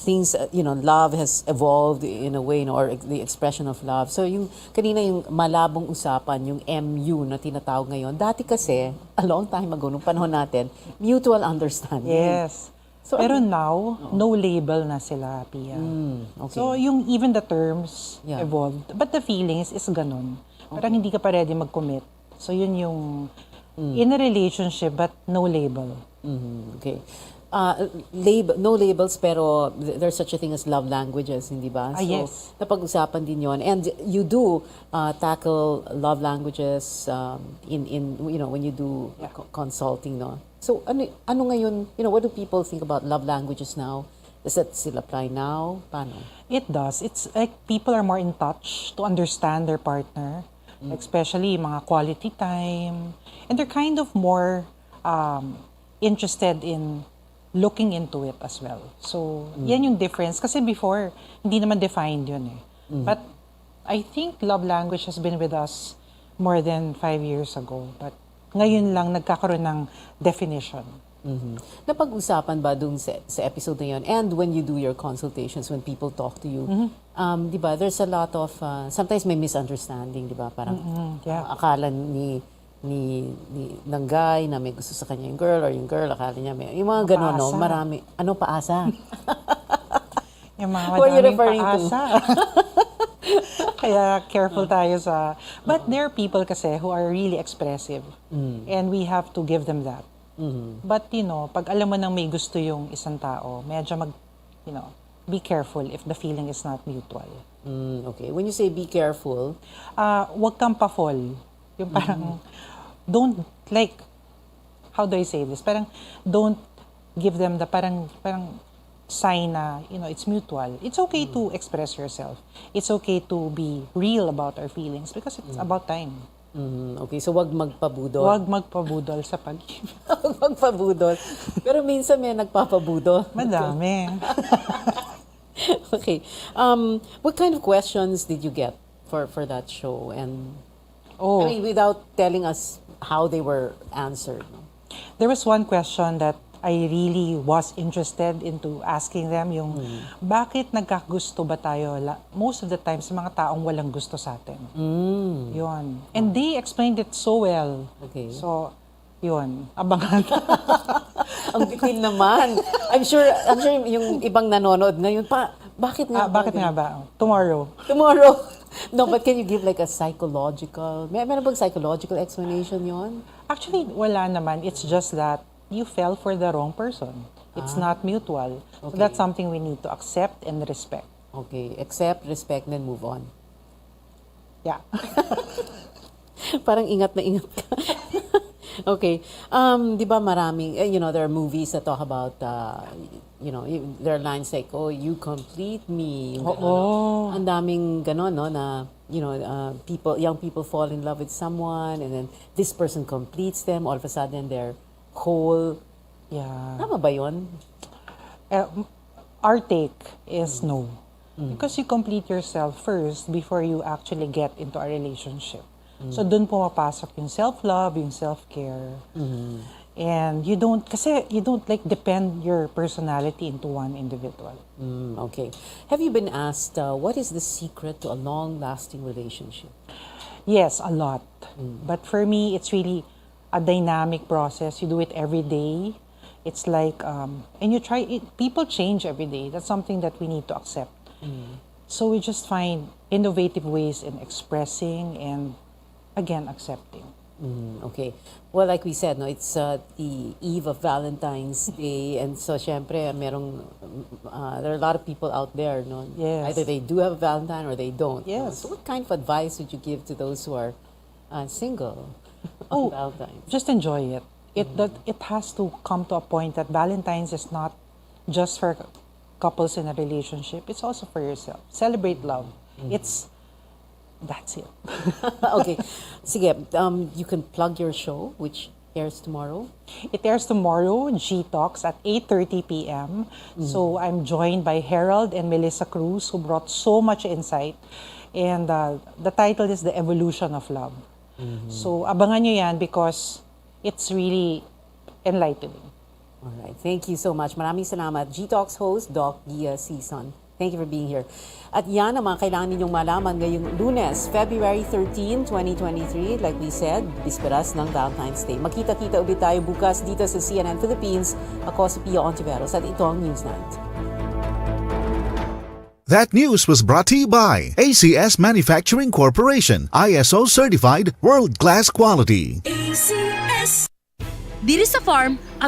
things, love has evolved in a way, or the expression of love. So yung kanina yung malabong usapan, yung MU na tinatawag ngayon. Dati kasi, a long time ago, nung panahon natin, mutual understanding. Yes. So, pero now, no label na sila, Pia. Okay. So even the terms evolved. But the feelings is ganun. Parang hindi ka pa ready mag-commit. So yun yung in a relationship but no label. Okay. No labels pero there's such a thing as love languages, hindi ba? So, yes. Napag-usapan din yon. And you do tackle love languages when you do consulting, no? So ano ngayon, what do people think about love languages now? Does that still apply now? Paano? It does. It's like people are more in touch to understand their partner. Especially mga quality time. And they're kind of more interested in looking into it as well. So, yan yung difference. Kasi before, hindi naman defined yun eh. But I think love language has been with us more than 5 years ago. But ngayon lang nagkakaroon ng definition. Napag-usapan ba dun sa episode na yun? And when you do your consultations, when people talk to you, di ba, there's a lot of, sometimes may misunderstanding, di ba? Parang akala ng guy na may gusto sa kanya yung girl, or yung girl, akala niya may, yung mga gano'n, no? Marami. Ano paasa? Yung mga Who are you madaming referring paasa. Kaya careful tayo sa... But there are people kasi who are really expressive. And we have to give them that. But, pag alam mo nang may gusto yung isang tao, medyo be careful if the feeling is not mutual. Okay. When you say be careful, wag kang pa-fall. Yung parang, don't, how do I say this? Parang, don't give them the parang sign na, it's mutual. It's okay to express yourself. It's okay to be real about our feelings because it's about time. Okay, so wag magpabudol. Wag magpabudol sa pag-ibig. Wag magpabudol. Pero minsan may nagpapabudol. Madami. Okay. What kind of questions did you get for that show? And I mean, without telling us how they were answered. No? There was one question that I really was interested into asking them, yung bakit nagkagusto ba tayo most of the time sa mga taong walang gusto sa atin? Yun. And they explained it so well. Okay. So, yun. Abangan. Ang bitin naman. I'm sure yung ibang nanonood ngayon bakit nga ba? Tomorrow. No, but can you give like a psychological, meron bang psychological explanation yon? Actually, wala naman. It's just that you fell for the wrong person. It's not mutual. So that's something we need to accept and respect. Okay, accept, respect, then move on. Yeah. Parang ingat na ingat ka. Okay. Di ba maraming, there are movies that talk about, there are lines like, oh, you complete me. Ang daming ganon, no, na, young people fall in love with someone and then this person completes them. All of a sudden, they're whole. Yeah. Tama ba yun? Our take is no. Because you complete yourself first before you actually get into a relationship. So dun pumapasok yung self-love, yung self-care. And you don't depend your personality into one individual. Okay. Have you been asked, what is the secret to a long-lasting relationship? Yes, a lot. But for me, it's really a dynamic process. You do it every day. It's like, and you try it. People change every day. That's something that we need to accept. So we just find innovative ways in expressing and, again, accepting. Okay. Well, like we said, no, it's the eve of Valentine's Day, and so, syempre, there are a lot of people out there, no? Yes. Either they do have a Valentine or they don't. Yes. No? So, what kind of advice would you give to those who are single on Valentine's? Just enjoy it. It has to come to a point that Valentine's is not just for couples in a relationship. It's also for yourself. Celebrate love. That's it. Okay. Sige, you can plug your show, which airs tomorrow. It airs tomorrow, G Talks, at 8:30 p.m. So I'm joined by Harold and Melissa Cruz, who brought so much insight. And the title is The Evolution of Love. So abangan nyo yan because it's really enlightening. All right. Thank you so much. Maraming salamat. G Talks host, Doc Gia Season. Thank you for being here. At yan ang mga kailangan ninyong malaman ngayong Lunes, February 13, 2023. Like we said, bisperas ng Valentine's Day. Magkita-kita ulit tayo bukas dito sa CNN Philippines. Ako si Pia Ontiveros at ito ang Newsnight. That news was brought to you by ACS Manufacturing Corporation, ISO certified world-class quality. ACS. Diri sa farm,